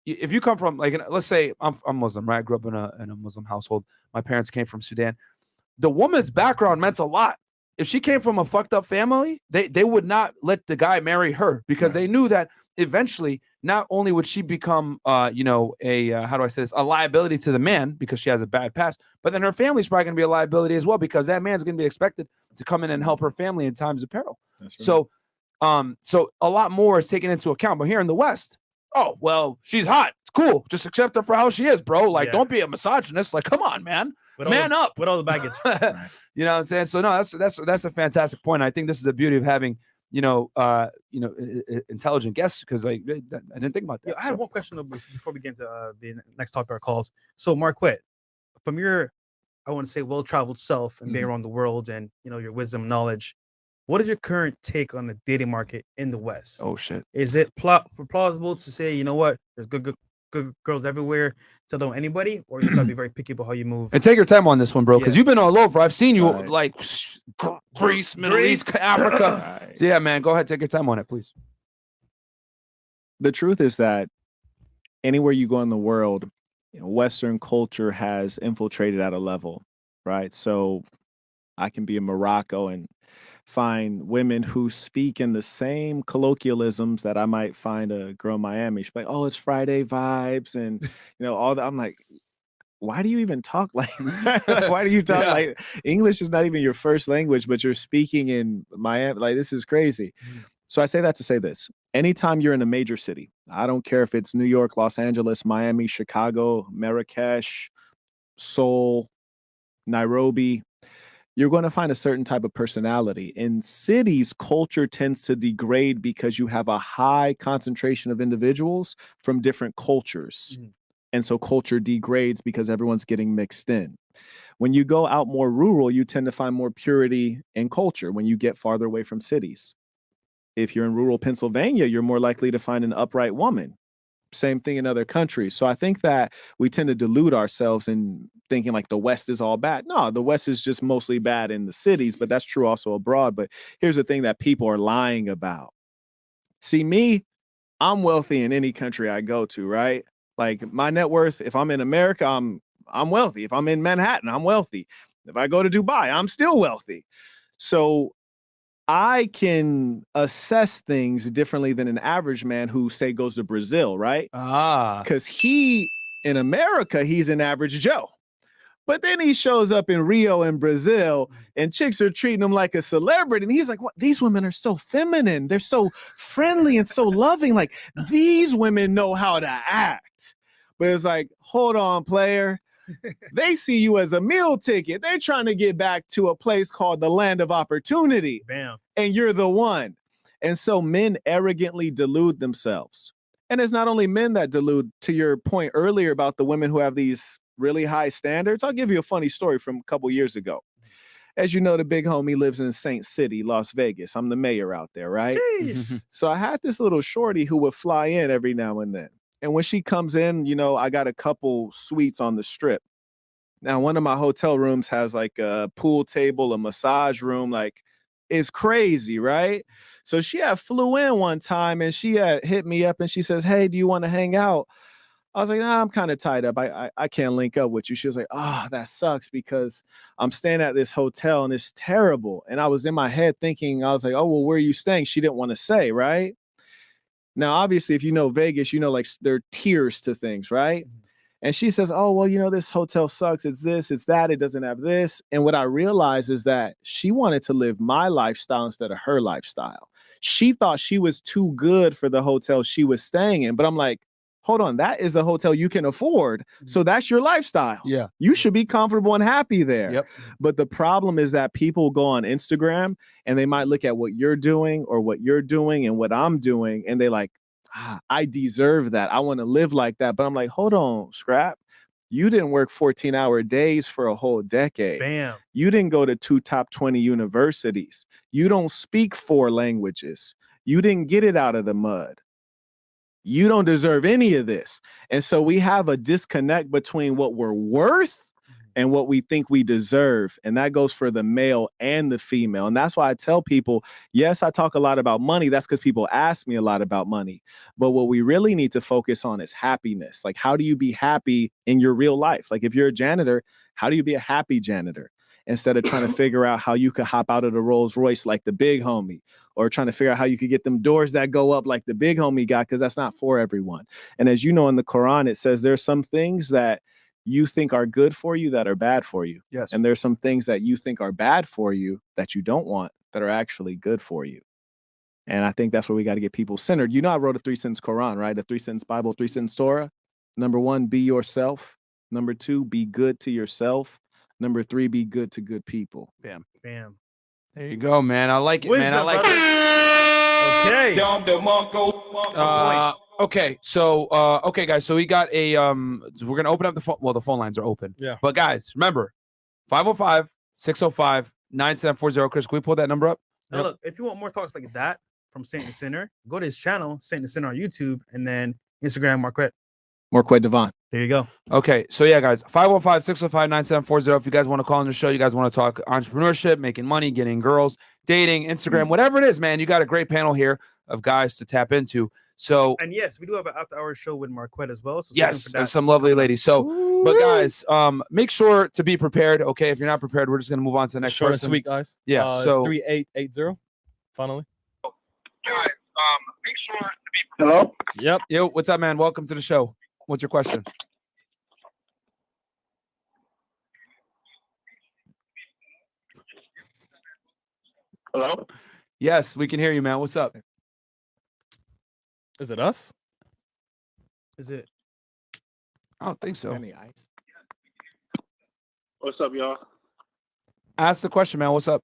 if you come from, like, let's say I'm Muslim, right? I grew up in a Muslim household. My parents came from Sudan. The woman's background meant a lot. If she came from a fucked up family, they would not let the guy marry her, because they knew that eventually not only would she become how do I say this, a liability to the man because she has a bad past, but then her family's probably going to be a liability as well, because that man's going to be expected to come in and help her family in times of peril. That's right. So a lot more is taken into account. But here in the West, oh well, she's hot, it's cool, just accept her for how she is, bro. Like, don't be a misogynist. Like, come on, man. Man up with all the baggage. Right. You know what I'm saying? So no, that's a fantastic point. I think this is the beauty of having intelligent guests, because I didn't think about that. Yeah, I have one question before we get into the next topic our calls. So Marquette, from your, I want to say, well-traveled self and being around the world, and your wisdom and knowledge, what is your current take on the dating market in the West? Oh shit. Is it plausible to say, you know what, there's good girls everywhere, to know anybody, or you gotta be very picky about how you move? And take your time on this one, bro, because you've been all over. I've seen you Right. like Greece, Middle East, Africa. Right. So yeah, man, go ahead, take your time on it, please. The truth is that anywhere you go in the world, Western culture has infiltrated at a level, right? So I can be in Morocco and find women who speak in the same colloquialisms that I might find a girl in Miami. She's like, "Oh, it's Friday vibes," and all that. I'm like, why do you even talk like that? Like, why do you talk like English is not even your first language, but you're speaking in Miami? Like, this is crazy. So I say that to say this: anytime you're in a major city, I don't care if it's New York, Los Angeles, Miami, Chicago, Marrakesh, Seoul, Nairobi, you're going to find a certain type of personality. In cities, culture tends to degrade because you have a high concentration of individuals from different cultures. And so culture degrades because everyone's getting mixed in. When you go out more rural, you tend to find more purity in culture when you get farther away from cities. If you're in rural Pennsylvania, you're more likely to find an upright woman. Same thing in other countries. So I think that we tend to delude ourselves in thinking like the West is all bad. No, the West is just mostly bad in the cities, but that's true also abroad. But here's the thing that people are lying about. See, me, I'm wealthy in any country I go to, right? Like, my net worth, if I'm in America, I'm wealthy. If I'm in Manhattan, I'm wealthy. If I go to Dubai, I'm still wealthy. So I can assess things differently than an average man who, say, goes to Brazil, right? Because in America, he's an average Joe. But then he shows up in Rio in Brazil, and chicks are treating him like a celebrity. And he's like, "What? These women are so feminine. They're so friendly and so loving. Like, these women know how to act." But it's like, hold on, player. They see you as a meal ticket. They're trying to get back to a place called the land of opportunity. Bam. And you're the one. And so men arrogantly delude themselves. And it's not only men that delude. To your point earlier about the women who have these really high standards, I'll give you a funny story from a couple years ago. As you know, the big homie lives in Saint City, Las Vegas. I'm the mayor out there, right? So I had this little shorty who would fly in every now and then. And when she comes in, I got a couple suites on the Strip. Now, one of my hotel rooms has like a pool table, a massage room, like, it's crazy, right? So she had flew in one time and she had hit me up and she says, "Hey, do you want to hang out?" I was like, "Nah, I'm kind of tied up. I can't link up with you." She was like, "Oh, that sucks because I'm staying at this hotel and it's terrible." And I was in my head thinking, I was like, "Oh, well, where are you staying?" She didn't want to say, right? Now, obviously, if you know Vegas, like there are tiers to things, right? And she says, "Oh, well, this hotel sucks. It's this, it's that. It doesn't have this." And what I realized is that she wanted to live my lifestyle instead of her lifestyle. She thought she was too good for the hotel she was staying in. But I'm like, hold on, that is the hotel you can afford. So that's your lifestyle. Yeah. You should be comfortable and happy there. Yep. But the problem is that people go on Instagram and they might look at what you're doing or what you're doing and what I'm doing. And they like, I deserve that. I want to live like that. But I'm like, hold on, Scrap. You didn't work 14-hour days for a whole decade. Bam. You didn't go to 2 top 20 universities. You don't speak 4 languages. You didn't get it out of the mud. You don't deserve any of this. And so we have a disconnect between what we're worth and what we think we deserve. And that goes for the male and the female. And that's why I tell people, yes, I talk a lot about money. That's because people ask me a lot about money. But what we really need to focus on is happiness. Like, how do you be happy in your real life? Like, if you're a janitor, how do you be a happy janitor? Instead of trying to figure out how you could hop out of the Rolls Royce like the big homie, or trying to figure out how you could get them doors that go up like the big homie got, because that's not for everyone. And as you know, in the Quran, it says there's some things that you think are good for you that are bad for you. Yes. And there's some things that you think are bad for you that you don't want that are actually good for you. And I think that's where we got to get people centered. You know, I wrote a 3-sentence Quran, right? A 3-sentence Bible, 3-sentence Torah. Number 1, be yourself. Number 2, be good to yourself. Number 3, be good to good people. Bam. Bam. There you go, man. I like it, Wisdom, man. I like brother. it. Okay. Okay, so okay, guys. So we got a we're gonna open up the phone. Well, the phone lines are open. Yeah. But guys, remember, 505-605-9740. Chris, can we pull that number up? Now look, if you want more talks like that from Saint the Sinner, go to his channel, Saint the Sinner on YouTube, and then Instagram, Marquette. Marquette Devon. There you go. Okay, so yeah, guys, 505-605-9740. If you guys want to call on the show, you guys want to talk entrepreneurship, making money, getting girls, dating, Instagram, whatever it is, man. You got a great panel here of guys to tap into. So And yes, we do have an after-hours show with Marquette as well. So yes, and some lovely ladies. So, but guys, make sure to be prepared. Okay, if you're not prepared, we're just gonna move on to the next Short and person. sweet, guys. Yeah. So 3880. Finally. make sure to be. Hello. Yep. yo, what's up, man? Welcome to the show. What's your question? Hello? Yes, we can hear you, man. What's up? Is it us? Is it? I don't think so. Any ice? What's up, y'all? Ask the question, man. What's up?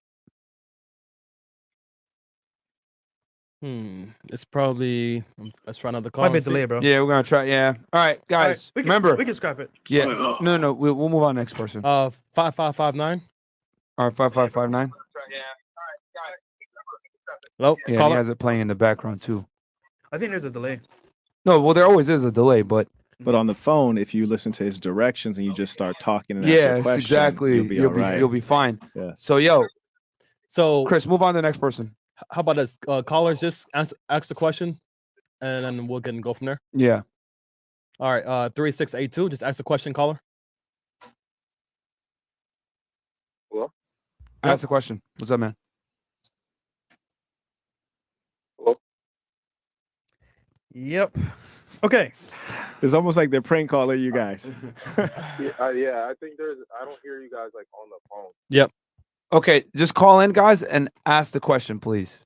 It's probably. Let's try another call. Might be a and see. delay, bro. Yeah, we're gonna try. Yeah. All right, All right, guys. we can, remember. we can scrap it. Yeah. No. We'll move on next person. 5559. All right, 5559. Hello. Yeah, he Caller? has it playing in the background too. I think there's a delay. No, well, there always is a delay, but But on the phone, if you listen to his directions and you just start talking and ask a yes, question, exactly. you'll be all right. fine. Yeah. So, yo, So, Chris, move on to the next person. how about this? Callers, just ask the question, and then we'll get and go from there. Yeah. All right. 3682. Just ask the question, caller. Hello? Ask the question. What's up, man? Yep. Okay. It's almost like they're prank calling you guys. Yeah, I think I don't hear you guys like on the phone. Okay, just call in, guys, and ask the question, please.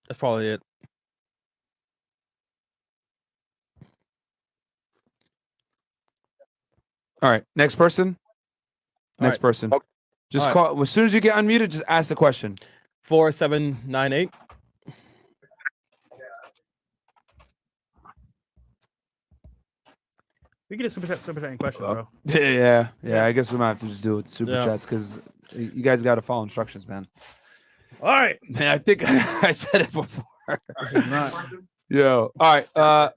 That's probably it. All right, next person. All Next right. person. Okay. Just All call. As soon as you get unmuted, just ask the question. 4798. We can do super chat any question, bro. Yeah. I guess we might have to just do it with super Yeah. chats because you guys got to follow instructions, man. All right. Man, I think I said it before. This is not. Yo. All right.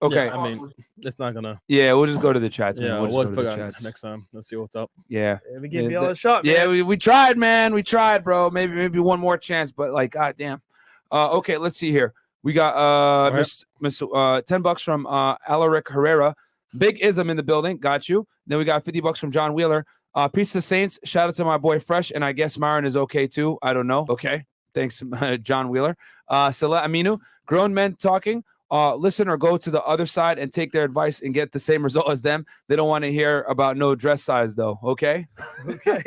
Okay. Yeah, I mean, it's not gonna. Yeah, we'll just go to the chats, man. Yeah, We'll just we'll go to the figure out chats. next time. Let's see what's up. Yeah. We give Yeah, y'all a shot, man. Yeah, we tried, man. We tried, bro. Maybe one more chance, but like, god damn. Okay, let's see here. We got right. Miss $10 from Alaric Herrera. Big ism in the building. Got you. Then we got $50 from John Wheeler. Peace to Saints. Shout out to my boy Fresh, and I guess Myron is okay too. I don't know. Okay. Thanks, John Wheeler. Salah Aminu. Grown men talking. Listen or go to the other side and take their advice and get the same result as them. They don't want to hear about no dress size though. Okay. Okay.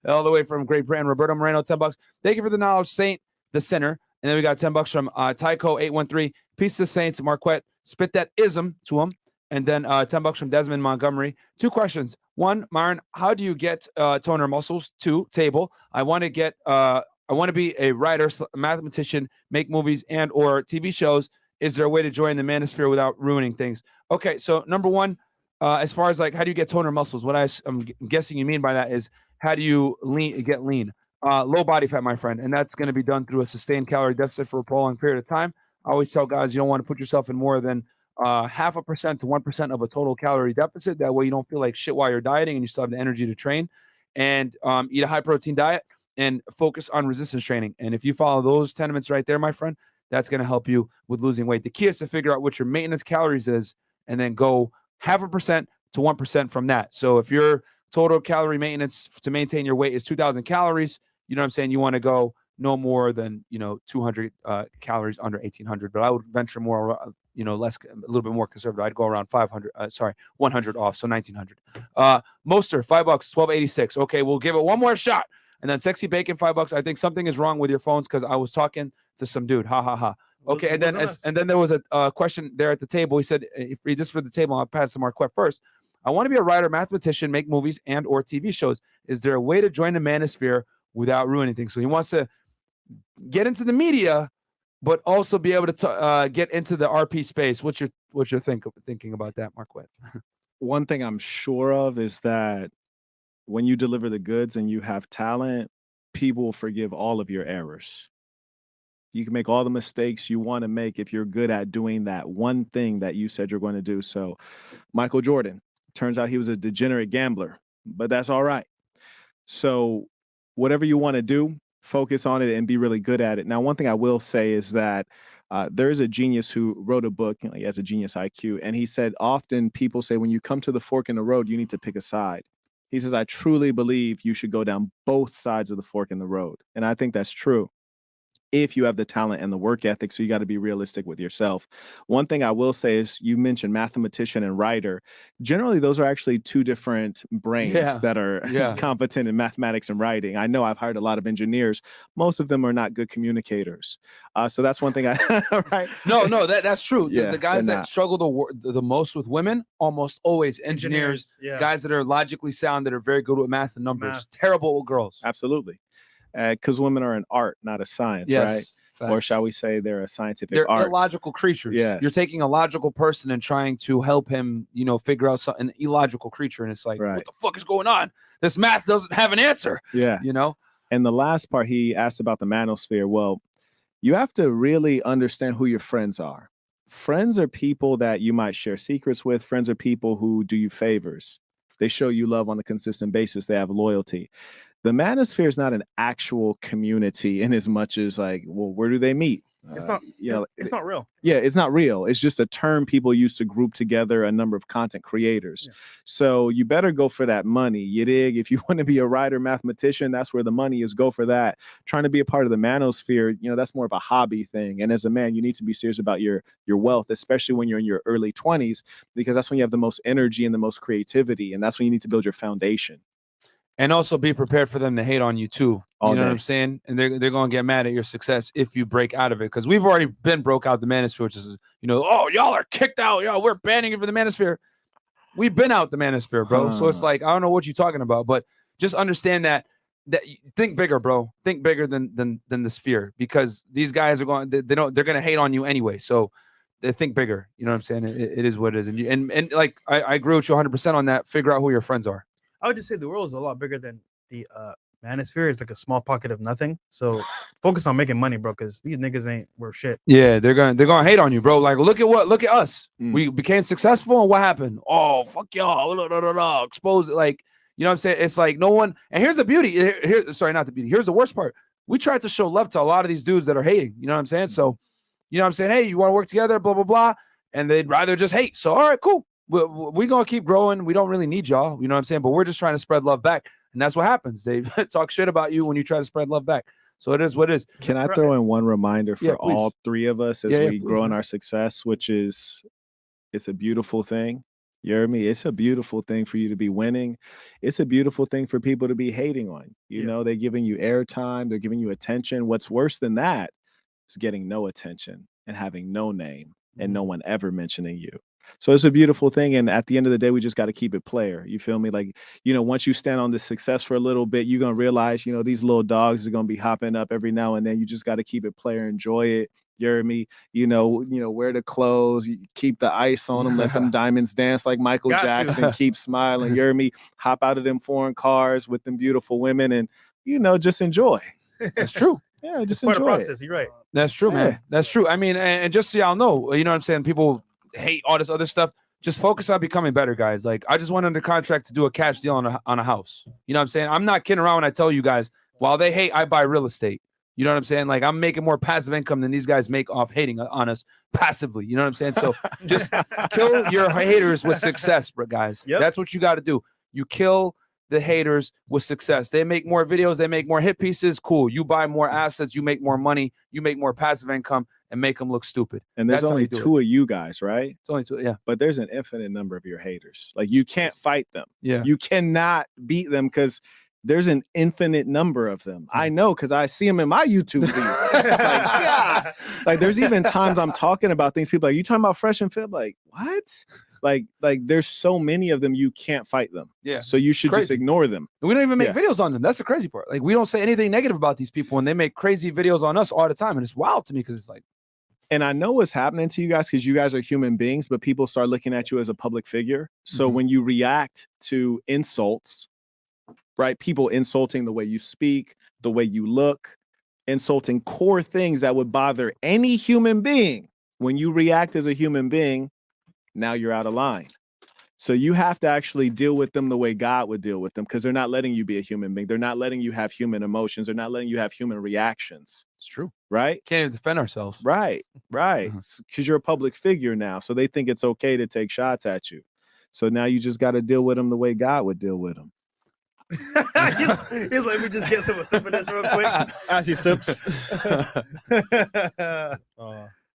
All the way from Great Britain, Roberto Moreno, $10. Thank you for the knowledge, Saint the Sinner. And then we got $10 from Tyco 813. Peace to Saints, Marquette. Spit that ism to him. And then $10 from Desmond Montgomery. 2 questions. 1, Myron, how do you get toner muscles? 2, table. I want to be a writer, mathematician, make movies and or TV shows. Is there a way to join the manosphere without ruining things? Okay, so number 1, as far as like how do you get toner muscles? What I'm guessing you mean by that is how do you get lean? Low body fat, my friend, and that's going to be done through a sustained calorie deficit for a prolonged period of time. I always tell guys you don't want to put yourself in more than 0.5% to 1% of a total calorie deficit. That way you don't feel like shit while you're dieting and you still have the energy to train. And eat a high protein diet and focus on resistance training. And if you follow those tenements right there, my friend, that's going to help you with losing weight. The key is to figure out what your maintenance calories is and then go 0.5% to 1% from that. So if your total calorie maintenance to maintain your weight is 2,000 calories, you know what I'm saying? You want to go no more than, 200 calories under 1,800. But I would venture more, less, a little bit more conservative. I'd go around 100 off, so 1,900. Moster, $5, 12.86. Okay, we'll give it one more shot. And then Sexy Bacon, $5. I think something is wrong with your phones because I was talking to some dude. Ha ha ha. Okay, and then there was a question there at the table. He said, "Read this for the table." I'll pass to Marquette first. I want to be a writer, mathematician, make movies and/or TV shows. Is there a way to join the manosphere without ruining things? So he wants to get into the media, but also be able to get into the RP space. What's your thinking about that, Marquette? One thing I'm sure of is that when you deliver the goods and you have talent, people will forgive all of your errors. You can make all the mistakes you want to make if you're good at doing that one thing that you said you're going to do. So Michael Jordan, turns out he was a degenerate gambler, but that's all right. So whatever you want to do, focus on it and be really good at it. Now, one thing I will say is that there is a genius who wrote a book, he has a genius IQ, and he said often people say when you come to the fork in the road, you need to pick a side. He says, I truly believe you should go down both sides of the fork in the road. And I think that's true if you have the talent and the work ethic. So you got to be realistic with yourself. One thing I will say is you mentioned mathematician and writer. Generally, those are actually two different brains that are competent in mathematics and writing. I know I've hired a lot of engineers. Most of them are not good communicators. So that's one thing right? No, that's true. Yeah, the guys that struggle the most with women, almost always engineers, guys that are logically sound, that are very good with math and numbers, terrible with girls. Absolutely. Because women are an art, not a science, right? Facts. Or shall we say they're a scientific art. They're illogical creatures. Yes. You're taking a logical person and trying to help him, figure out an illogical creature. And it's like, what the fuck is going on? This math doesn't have an answer. Yeah. And the last part, he asked about the manosphere. Well, you have to really understand who your friends are. Friends are people that you might share secrets with. Friends are people who do you favors. They show you love on a consistent basis. They have loyalty. The manosphere is not an actual community in as much as like, well, where do they meet? It's not, it's not real. Yeah, it's not real. It's just a term people use to group together a number of content creators. Yeah. So you better go for that money. You dig? If you want to be a writer, mathematician, that's where the money is. Go for that. Trying to be a part of the manosphere, that's more of a hobby thing. And as a man, you need to be serious about your wealth, especially when you're in your early 20s, because that's when you have the most energy and the most creativity. And that's when you need to build your foundation. And also be prepared for them to hate on you too. You know what I'm saying? And they're going to get mad at your success if you break out of it. Because we've already been broke out the manosphere, which is, oh, y'all are kicked out. Y'all, we're banning you for the manosphere. We've been out the manosphere, bro. So it's like, I don't know what you're talking about, but just understand that think bigger, bro. Think bigger than the sphere, because these guys are going, they're going to hate on you anyway. So they think bigger. You know what I'm saying? It is what it is. And like, I agree with you 100% on that. Figure out who your friends are. I would just say the world is a lot bigger than the manosphere. It's like a small pocket of nothing. So focus on making money, bro, because these niggas ain't worth shit. Yeah, they're gonna hate on you, bro. Like, look at us. We became successful, and what happened? Oh, fuck y'all. Expose it. Like, you know what I'm saying? It's like no one. And here's the beauty. Sorry, not the beauty. Here's the worst part. We tried to show love to a lot of these dudes that are hating. You know what I'm saying? So, you know what I'm saying? Hey, you want to work together? Blah blah blah. And they'd rather just hate. So, all right, cool. We're going to keep growing. We don't really need y'all, you know what I'm saying? But we're just trying to spread love back. And that's what happens. They talk shit about you when you try to spread love back. So it is what it is. Can I throw in one reminder for all three of us as we grow in our success, which is it's a beautiful thing. You hear me? It's a beautiful thing for you to be winning. It's a beautiful thing for people to be hating on. You know, they're giving you airtime. They're giving you attention. What's worse than that is getting no attention and having no name and no one ever mentioning you. So it's a beautiful thing. And at the end of the day, we just got to keep it player. You feel me? Like, once you stand on this success for a little bit, you're going to realize, these little dogs are going to be hopping up every now and then. You just got to keep it player, enjoy it. You hear me? Wear the clothes, you keep the ice on them, let them diamonds dance like Michael Jackson, keep smiling. You hear me? Hop out of them foreign cars with them beautiful women and, just enjoy. That's true. Yeah, just Part of enjoy the process. it. You're right. That's true, man. Yeah. That's true. I mean, and just so y'all know, you know what I'm saying? People hate all this other stuff. Just focus on becoming better, guys. Like, I just went under contract to do a cash deal on a house. You know what I'm saying? I'm not kidding around when I tell you guys, while they hate, I buy real estate. You know what I'm saying? Like, I'm making more passive income than these guys make off hating on us passively. You know what I'm saying? So just kill your haters with success, bro, guys. Yep. That's what you got to do. You kill the haters with success. They make more videos, they make more hit pieces. Cool. You buy more assets, you make more money, you make more passive income, and make them look stupid. And there's That's how only you do two of you guys, right? It's only two, yeah. But there's an infinite number of your haters. Like, you can't fight them. Yeah. You cannot beat them because there's an infinite number of them. I know because I see them in my YouTube feed. Yeah. Like, there's even times I'm talking about things. People are like, you talking about Fresh and Fit? I'm like, what? Like there's so many of them, you can't fight them. Yeah. So you should just ignore them. And we don't even make Yeah. videos on them. That's the crazy part. Like, we don't say anything negative about these people, and they make crazy videos on us all the time. And it's wild to me because it's like, And I know what's happening to you guys because you guys are human beings, but people start looking at you as a public figure. So when you react to insults, right? People insulting the way you speak, the way you look, insulting core things that would bother any human being. When you react as a human being, now you're out of line. So you have to actually deal with them the way God would deal with them, because they're not letting you be a human being. They're not letting you have human emotions. They're not letting you have human reactions. it's true. Right? Can't even defend ourselves. Right. Because you're a public figure now. So they think it's okay to take shots at you. So now you just got to deal with them the way God would deal with them. he's like, let me just get some of this real quick. As he sips.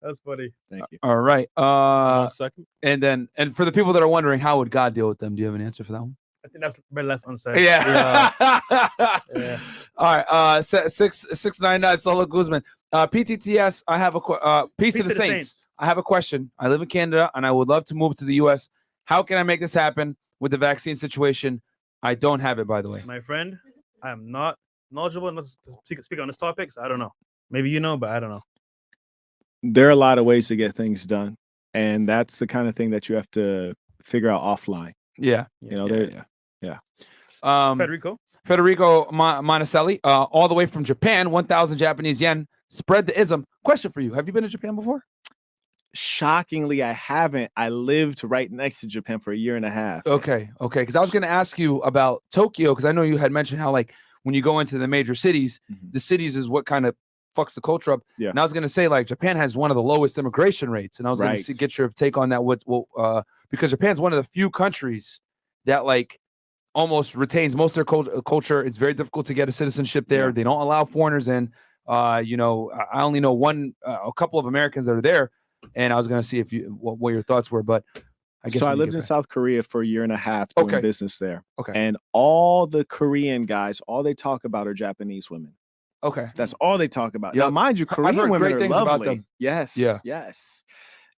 That's funny. Thank you. All right. 1 second. And for the people that are wondering, how would God deal with them? Do you have an answer for that one? I think that's better left unsaid. Yeah. Yeah. All right. 699 Solo Guzman. PTTS. I have a Peace to the Saints. I have a question. I live in Canada and I would love to move to the US. How can I make this happen with the vaccine situation? I don't have it, by the way. My friend, I am not knowledgeable enough to speak on this topic, so I don't know. Maybe you know, but I don't know. There are a lot of ways to get things done. And that's the kind of thing that you have to figure out offline. Yeah. You know, Yeah. Federico, Monticelli, all the way from Japan, 1,000 Japanese yen. Spread the ism. Question for you. Have you been to Japan before? Shockingly, I haven't. I lived right next to Japan for 1.5 years. Okay. Because I was going to ask you about Tokyo, because I know you had mentioned how, like, when you go into the major cities, the cities is what kind of fucks the culture up. Yeah. And I was going to say, like, Japan has one of the lowest immigration rates. And I was going to get your take on that. Because Japan's one of the few countries that, like, almost retains most of their culture. It's very difficult to get a citizenship there. Yeah. They don't allow foreigners in. I only know a couple of Americans that are there. And I was going to see if what your thoughts were, but I guess. So I lived in South Korea for 1.5 years doing business there. Okay. And all the Korean guys, all they talk about are Japanese women. Okay. That's all they talk about. Yep. Now, mind you, Korean heard women great are things lovely. about them. Yes. Yeah. Yes.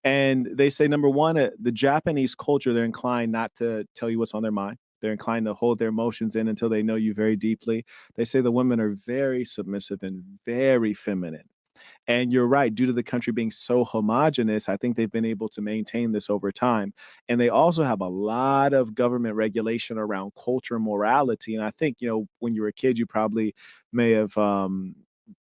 And they say, number one, the Japanese culture, they're inclined not to tell you what's on their mind. They're inclined to hold their emotions in until they know you very deeply. They say the women are very submissive and very feminine. And you're right, due to the country being so homogenous, I think they've been able to maintain this over time. And they also have a lot of government regulation around culture and morality. And I think, when you were a kid, you probably may have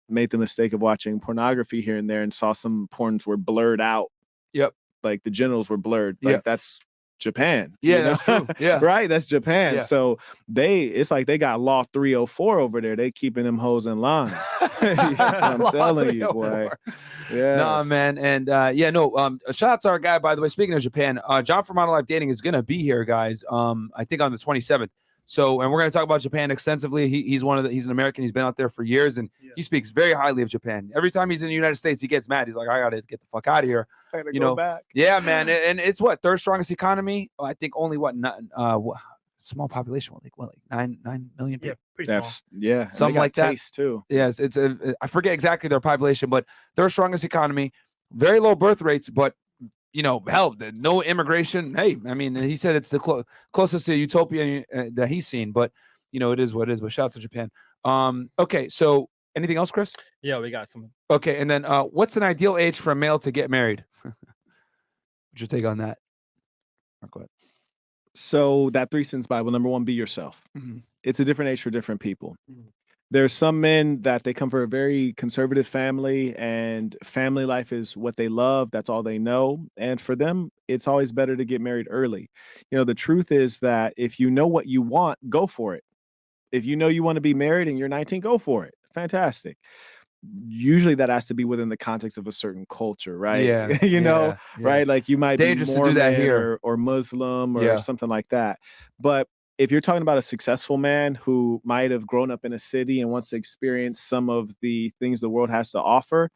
made the mistake of watching pornography here and there and saw some porns were blurred out. Yep. Like the genitals were blurred. Like that's Japan. Yeah, that's true. Yeah. Right? That's Japan. Yeah. So it's like they got law 304 over there. They keeping them hoes in line. I'm telling you, boy. Yeah. Nah, man. And shout out to our guy, by the way. Speaking of Japan, John from Model Life Dating is gonna be here, guys. I think on the 27th. So, and we're gonna talk about Japan extensively. He's an American. He's been out there for years, and he speaks very highly of Japan. Every time he's in the United States, he gets mad. He's like, I gotta get the fuck out of here. I gotta go back. Yeah, man. And it's what, third strongest economy? I think only small population, like 9 million people. Yeah, pretty small. Yeah, something like that too. Yes, I forget exactly their population, but third strongest economy, very low birth rates, but hell, no immigration. Hey, I mean, he said it's the closest to utopia that he's seen, but it is what it is. But shout out to Japan. Okay, so anything else, Chris? Yeah, we got some. Okay, and then what's an ideal age for a male to get married? What's your take on that? Go ahead. So that 3 Cents Bible, number 1, be yourself. Mm-hmm. It's a different age for different people. Mm-hmm. There's some men that they come from a very conservative family and family life is what they love. That's all they know. And for them, it's always better to get married early. The truth is that if you know what you want, go for it. If you know you want to be married and you're 19, go for it. Fantastic. Usually that has to be within the context of a certain culture, right? Yeah. Right? Like you might Dangerous be to do that Mormon here. or Muslim or something like that. But if you're talking about a successful man who might have grown up in a city and wants to experience some of the things the world has to offer,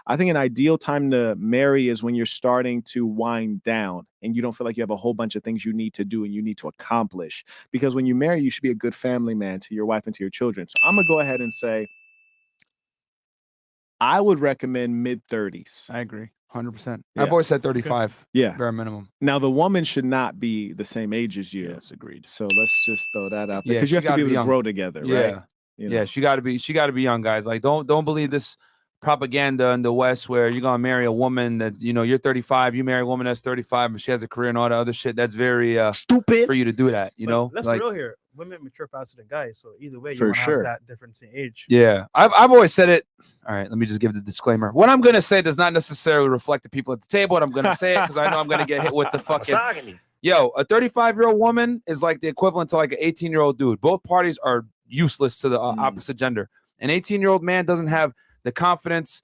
I think an ideal time to marry is when you're starting to wind down and you don't feel like you have a whole bunch of things you need to do and you need to accomplish. Because when you marry, you should be a good family man to your wife and to your children. So I'm going to go ahead and say, I would recommend mid-30s. I agree. 100%. Yeah. I've always said 35. Yeah. Bare minimum. Now, the woman should not be the same age as you. Yes, agreed. So let's just throw that out there. Yeah, Because you she have to be gotta able be to young. grow together, Yeah. right? Yeah, she got to be young, guys. Like, don't believe this propaganda in the West where you're gonna marry a woman that you're 35, you marry a woman that's 35, and she has a career and all the other shit. That's very Stupid for you to do that. Let's be real here. Women mature faster than guys, so either way, you For want to sure. have that difference in age. Yeah, I've always said it. All right, let me just give the disclaimer. What I'm gonna say does not necessarily reflect the people at the table, and I'm gonna say it because I know I'm gonna get hit with the fucking. Yo, a 35-year-old woman is like the equivalent to like an 18-year-old dude. Both parties are useless to the opposite gender. An 18-year-old man doesn't have the confidence,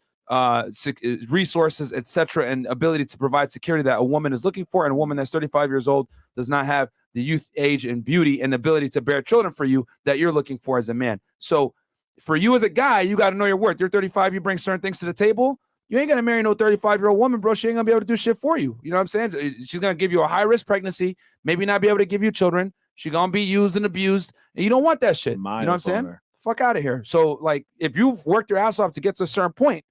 resources, etc., and ability to provide security that a woman is looking for. And a woman that's 35 years old does not have the youth, age, and beauty and the ability to bear children for you that you're looking for as a man. So for you as a guy, you got to know your worth. You're 35, you bring certain things to the table. You ain't going to marry no 35-year-old woman, bro. She ain't going to be able to do shit for you. You know what I'm saying? She's going to give you a high-risk pregnancy, maybe not be able to give you children. She's going to be used and abused. And you don't want that shit. You know what I'm saying? Fuck out of here. So, like, if you've worked your ass off to get to a certain point,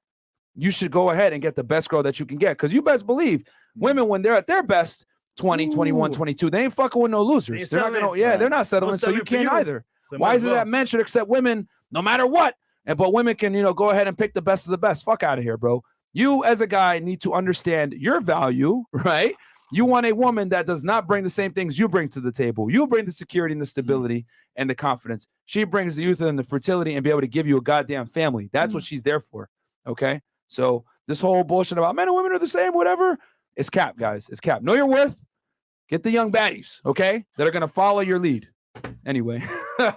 you should go ahead and get the best girl that you can get. Because you best believe women, when they're at their best, 20, 21, 22, they ain't fucking with no losers. They're not gonna, they're not settling. So you can't either. Why is it that men should accept women no matter what? But women can, go ahead and pick the best of the best. Fuck out of here, bro. You as a guy need to understand your value, right? You want a woman that does not bring the same things you bring to the table. You bring the security and the stability and the confidence. She brings the youth and the fertility and be able to give you a goddamn family. That's what she's there for. Okay. So this whole bullshit about men and women are the same, whatever, it's cap, guys. It's cap. Know your worth. Get the young baddies, okay, that are going to follow your lead. Anyway. I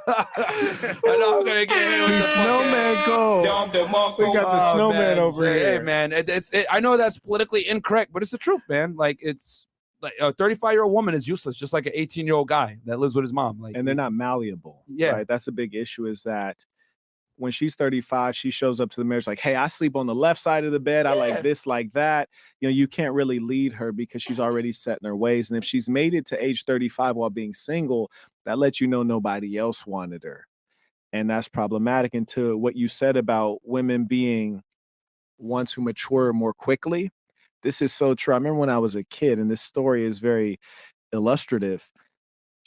know I'm going to get hit with the snowman go. We got the snowman over here. Hey, man, I know that's politically incorrect, but it's the truth, man. Like, it's like a 35-year-old woman is useless, just like an 18-year-old guy that lives with his mom. Like, and they're not malleable. Yeah. Right? That's a big issue is that when she's 35, she shows up to the marriage like, hey, I sleep on the left side of the bed. I like this, like that. You can't really lead her because she's already set in her ways. And if she's made it to age 35 while being single, that lets you know nobody else wanted her. And that's problematic. And to what you said about women being ones who mature more quickly, this is so true. I remember when I was a kid, and this story is very illustrative.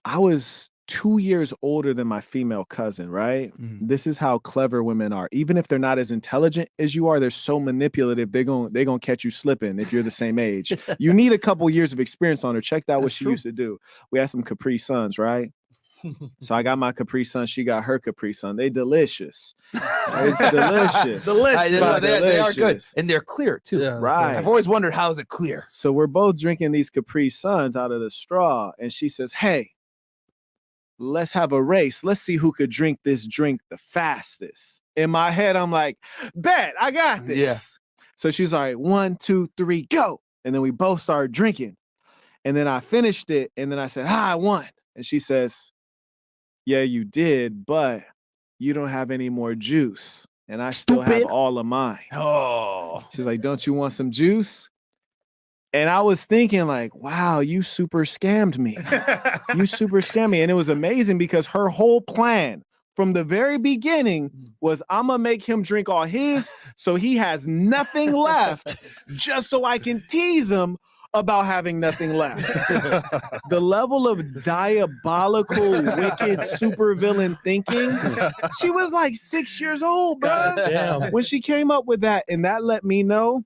I was 2 years older than my female cousin, right? This is how clever women are. Even if they're not as intelligent as you are, they're so manipulative. They're gonna catch you slipping if you're the same age. You need a couple years of experience on her. Check out what she used to do. We had some Capri Suns, right? So I got my Capri Sun. She got her Capri Sun. They delicious. It's delicious. They are good. And they're clear, too. Yeah, right. I've always wondered, how is it clear? So we're both drinking these Capri Suns out of the straw. And she says, hey, let's have a race. Let's see who could drink this drink the fastest. In my head, I'm like, bet, I got this. Yeah. So she's like, 1, 2, 3, go. And then we both started drinking. And then I finished it. And then I said, I won. And she says, yeah, you did, but you don't have any more juice. And I still have all of mine. Oh. She's like, don't you want some juice? And I was thinking like, wow, you super scammed me. You super scammed me. And it was amazing because her whole plan from the very beginning was I'm going to make him drink all his so he has nothing left just so I can tease him about having nothing left. The level of diabolical, wicked supervillain thinking. She was like 6 years old, bro. Damn. When she came up with that, and that let me know,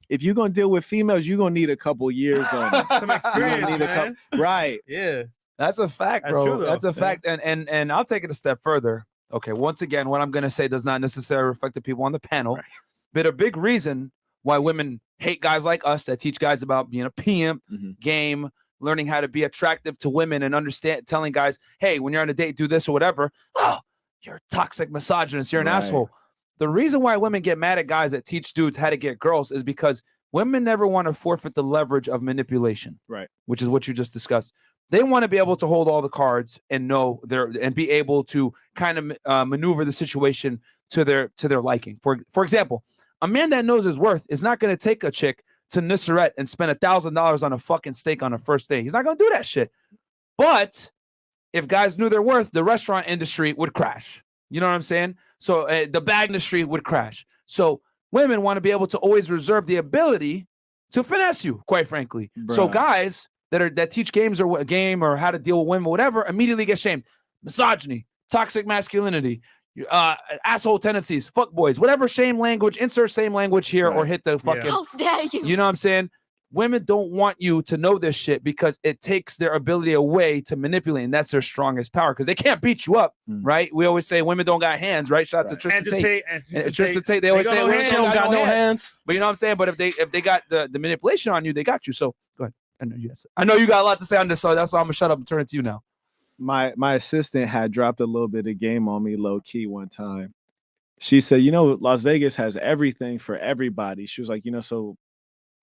if you're gonna deal with females, you're gonna need a couple years on it. Some experience, Need a man. Right. Yeah. That's a fact, That's bro. true, though. That's a Yeah. fact. And I'll take it a step further. Okay, once again, what I'm gonna say does not necessarily reflect the people on the panel, Right. but a big reason why women hate guys like us that teach guys about being a pimp, game, learning how to be attractive to women, and understand, telling guys, hey, when you're on a date, do this or whatever. Oh, you're a toxic misogynist. You're an Right. asshole. The reason why women get mad at guys that teach dudes how to get girls is because women never want to forfeit the leverage of manipulation, Right. which is what you just discussed. They want to be able to hold all the cards and know and be able to kind of maneuver the situation to their liking. For example, a man that knows his worth is not going to take a chick to Nisseret and spend $1,000 on a fucking steak on a first date. He's not going to do that shit. But if guys knew their worth, the restaurant industry would crash. You know what I'm saying? So the bag industry would crash. So women want to be able to always reserve the ability to finesse you, quite frankly. So Bruh. guys that teach games or a game or how to deal with women, whatever, immediately get shamed. Misogyny, toxic masculinity, asshole tendencies, fuck boys, whatever shame language, insert same language here or Right. hit the fucking. How dare you? You know what I'm saying? Women don't want you to know this shit because it takes their ability away to manipulate, and that's their strongest power because they can't beat you up, right? We always say women don't got hands, right? Shout out to Tristan Tate. And Tristan Tate, they always say women She don't got no hands. But you know what I'm saying? But if they got the manipulation on you, they got you. So go ahead. I know you got a lot to say on this, so that's why I'm gonna shut up and turn it to you now. My assistant had dropped a little bit of game on me low key one time. She said, Las Vegas has everything for everybody. She was like, so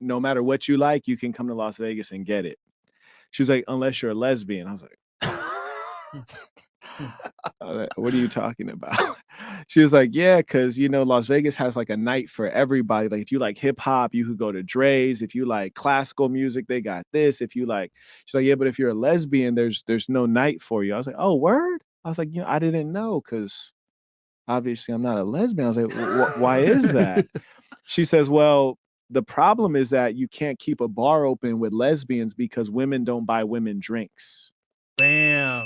no matter what you like, you can come to Las Vegas and get it. She was like, unless you're a lesbian. I was like, what are you talking about? She was like, yeah, because Las Vegas has like a night for everybody. Like if you like hip hop, you could go to Dre's. If you like classical music, they got this. If you like, she's like, yeah, but if you're a lesbian, there's no night for you. I was like, oh, word? I was like, I didn't know because obviously I'm not a lesbian. I was like, why is that? She says, well, the problem is that you can't keep a bar open with lesbians because women don't buy women drinks. Bam.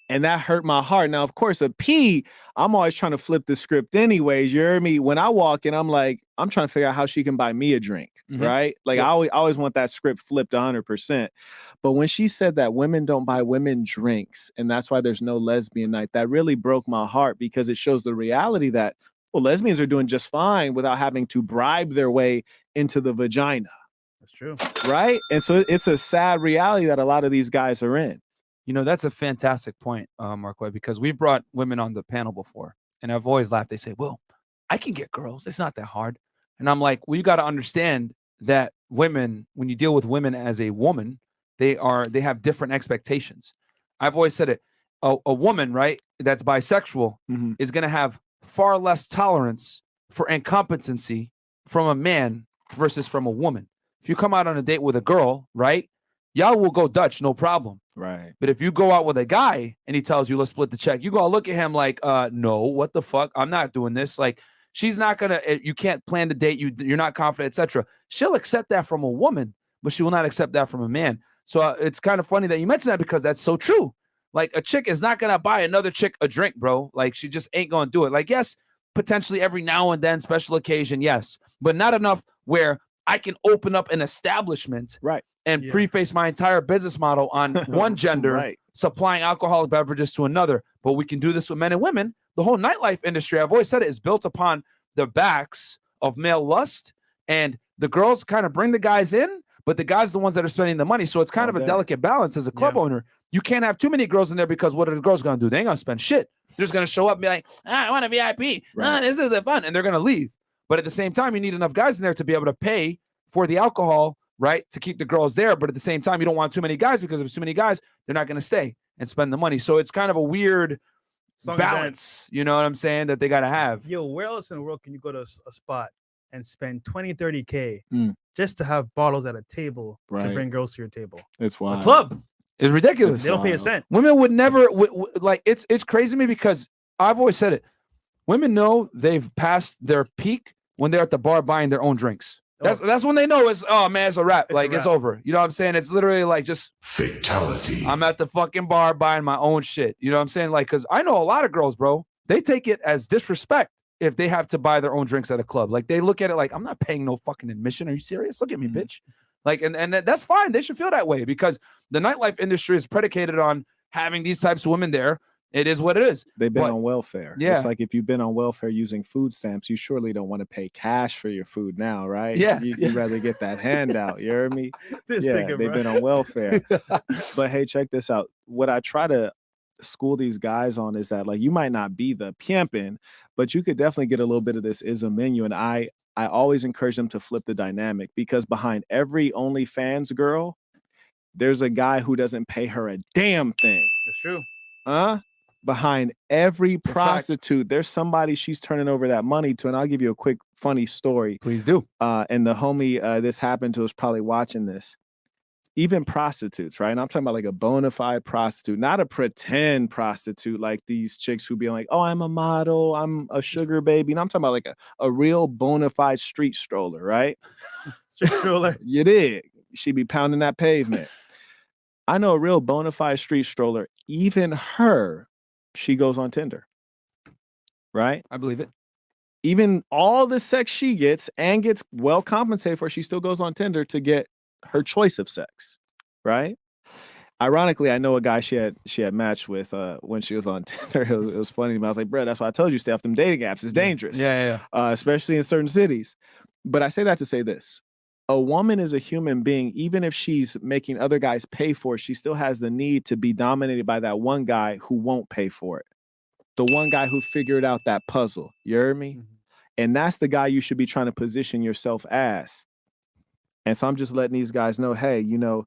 And that hurt my heart. Now, of course, I'm always trying to flip the script anyways. You hear me? When I walk in, I'm like, I'm trying to figure out how she can buy me a drink, right? Like I always want that script flipped 100%. But when she said that women don't buy women drinks, and that's why there's no lesbian night, that really broke my heart because it shows the reality that, well, lesbians are doing just fine without having to bribe their way into the vagina. That's true. Right? And so it's a sad reality that a lot of these guys are in. That's a fantastic point, Marquette, because we've brought women on the panel before, and I've always laughed. They say, well, I can get girls. It's not that hard. And I'm like, well, you got to understand that women, when you deal with women as a woman, they have different expectations. I've always said it. A woman, right, that's bisexual is going to have far less tolerance for incompetency from a man versus from a woman. If you come out on a date with a girl, right, y'all will go Dutch, no problem. Right. But if you go out with a guy and he tells you, let's split the check, you go look at him like, no, what the fuck? I'm not doing this. Like, she's not going to, you can't plan the date. You're not confident, etc. She'll accept that from a woman, but she will not accept that from a man. So it's kind of funny that you mentioned that because that's so true. Like a chick is not going to buy another chick a drink, bro. Like she just ain't going to do it. Like, yes, potentially every now and then, special occasion, yes, but not enough where I can open up an establishment and preface my entire business model on one gender supplying alcoholic beverages to another. But we can do this with men and women. The whole nightlife industry, I've always said it, is built upon the backs of male lust, and the girls kind of bring the guys in, but the guys are the ones that are spending the money. So it's kind of a delicate balance as a club owner. You can't have too many girls in there because what are the girls going to do? They ain't going to spend shit. They're just going to show up and be like, I want a VIP. This isn't fun. And they're going to leave. But at the same time, you need enough guys in there to be able to pay for the alcohol, right, to keep the girls there. But at the same time, you don't want too many guys because if there's too many guys, they're not going to stay and spend the money. So it's kind of a weird balance, you know what I'm saying, that they got to have. Yo, where else in the world can you go to a spot and spend 20, 30K just to have bottles at a table to bring girls to your table? It's wild. A club. It's ridiculous. They don't pay a cent. Women would never, like, it's crazy to me because I've always said it. Women know they've passed their peak when they're at the bar buying their own drinks. That's when they know it's it's a wrap. It's a Like it's wrap. over. You know what I'm saying? It's literally like just Fatality. I'm at the fucking bar buying my own shit. You know what I'm saying? Like, cause I know a lot of girls, bro, they take it as disrespect if they have to buy their own drinks at a club. Like they look at it like, I'm not paying no fucking admission. Are you serious? Look at me, bitch. Like, and that's fine. They should feel that way because the nightlife industry is predicated on having these types of women there. It is what it is. They've been But- on welfare. Yeah. It's like if you've been on welfare using food stamps, you surely don't want to pay cash for your food now, right? Yeah. You'd rather get that handout. You hear me? This Yeah, nigga, they've bro. been on welfare. But hey, check this out. What I try to school these guys on is that like you might not be the pimpin', but you could definitely get a little bit of this ism in you. And I always encourage them to flip the dynamic because behind every OnlyFans girl, there's a guy who doesn't pay her a damn thing. That's true. Behind every a fact. prostitute, there's somebody she's turning over that money to. And I'll give you a quick funny story. Please do. And the homie this happened to is probably watching this. Even prostitutes, right? And I'm talking about like a bona fide prostitute, not a pretend prostitute like these chicks who be like, oh, I'm a model, I'm a sugar baby. And I'm talking about like a real bona fide street stroller, right? Street stroller. You dig? She be pounding that pavement. I know a real bona fide street stroller. Even her, she goes on Tinder, right? I believe it. Even all the sex she gets and gets well compensated for, she still goes on Tinder to get her choice of sex, right? Ironically, I know a guy she had matched with when she was on Tinder. It was funny to me. I was like, bro, that's why I told you stay off them dating apps. It's dangerous. Yeah. Especially in certain cities. But I say that to say this. A woman is a human being. Even if she's making other guys pay for it, she still has the need to be dominated by that one guy who won't pay for it. The one guy who figured out that puzzle. You hear me? And that's the guy you should be trying to position yourself as. And so I'm just letting these guys know, hey, you know,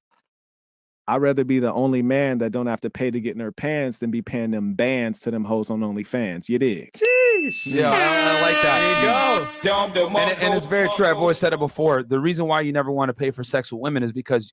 I'd rather be the only man that don't have to pay to get in her pants than be paying them bands to them hoes on OnlyFans. You dig? Sheesh. Yeah, I like that. There you go. And it's very true. I've always said it before. The reason why you never want to pay for sex with women is because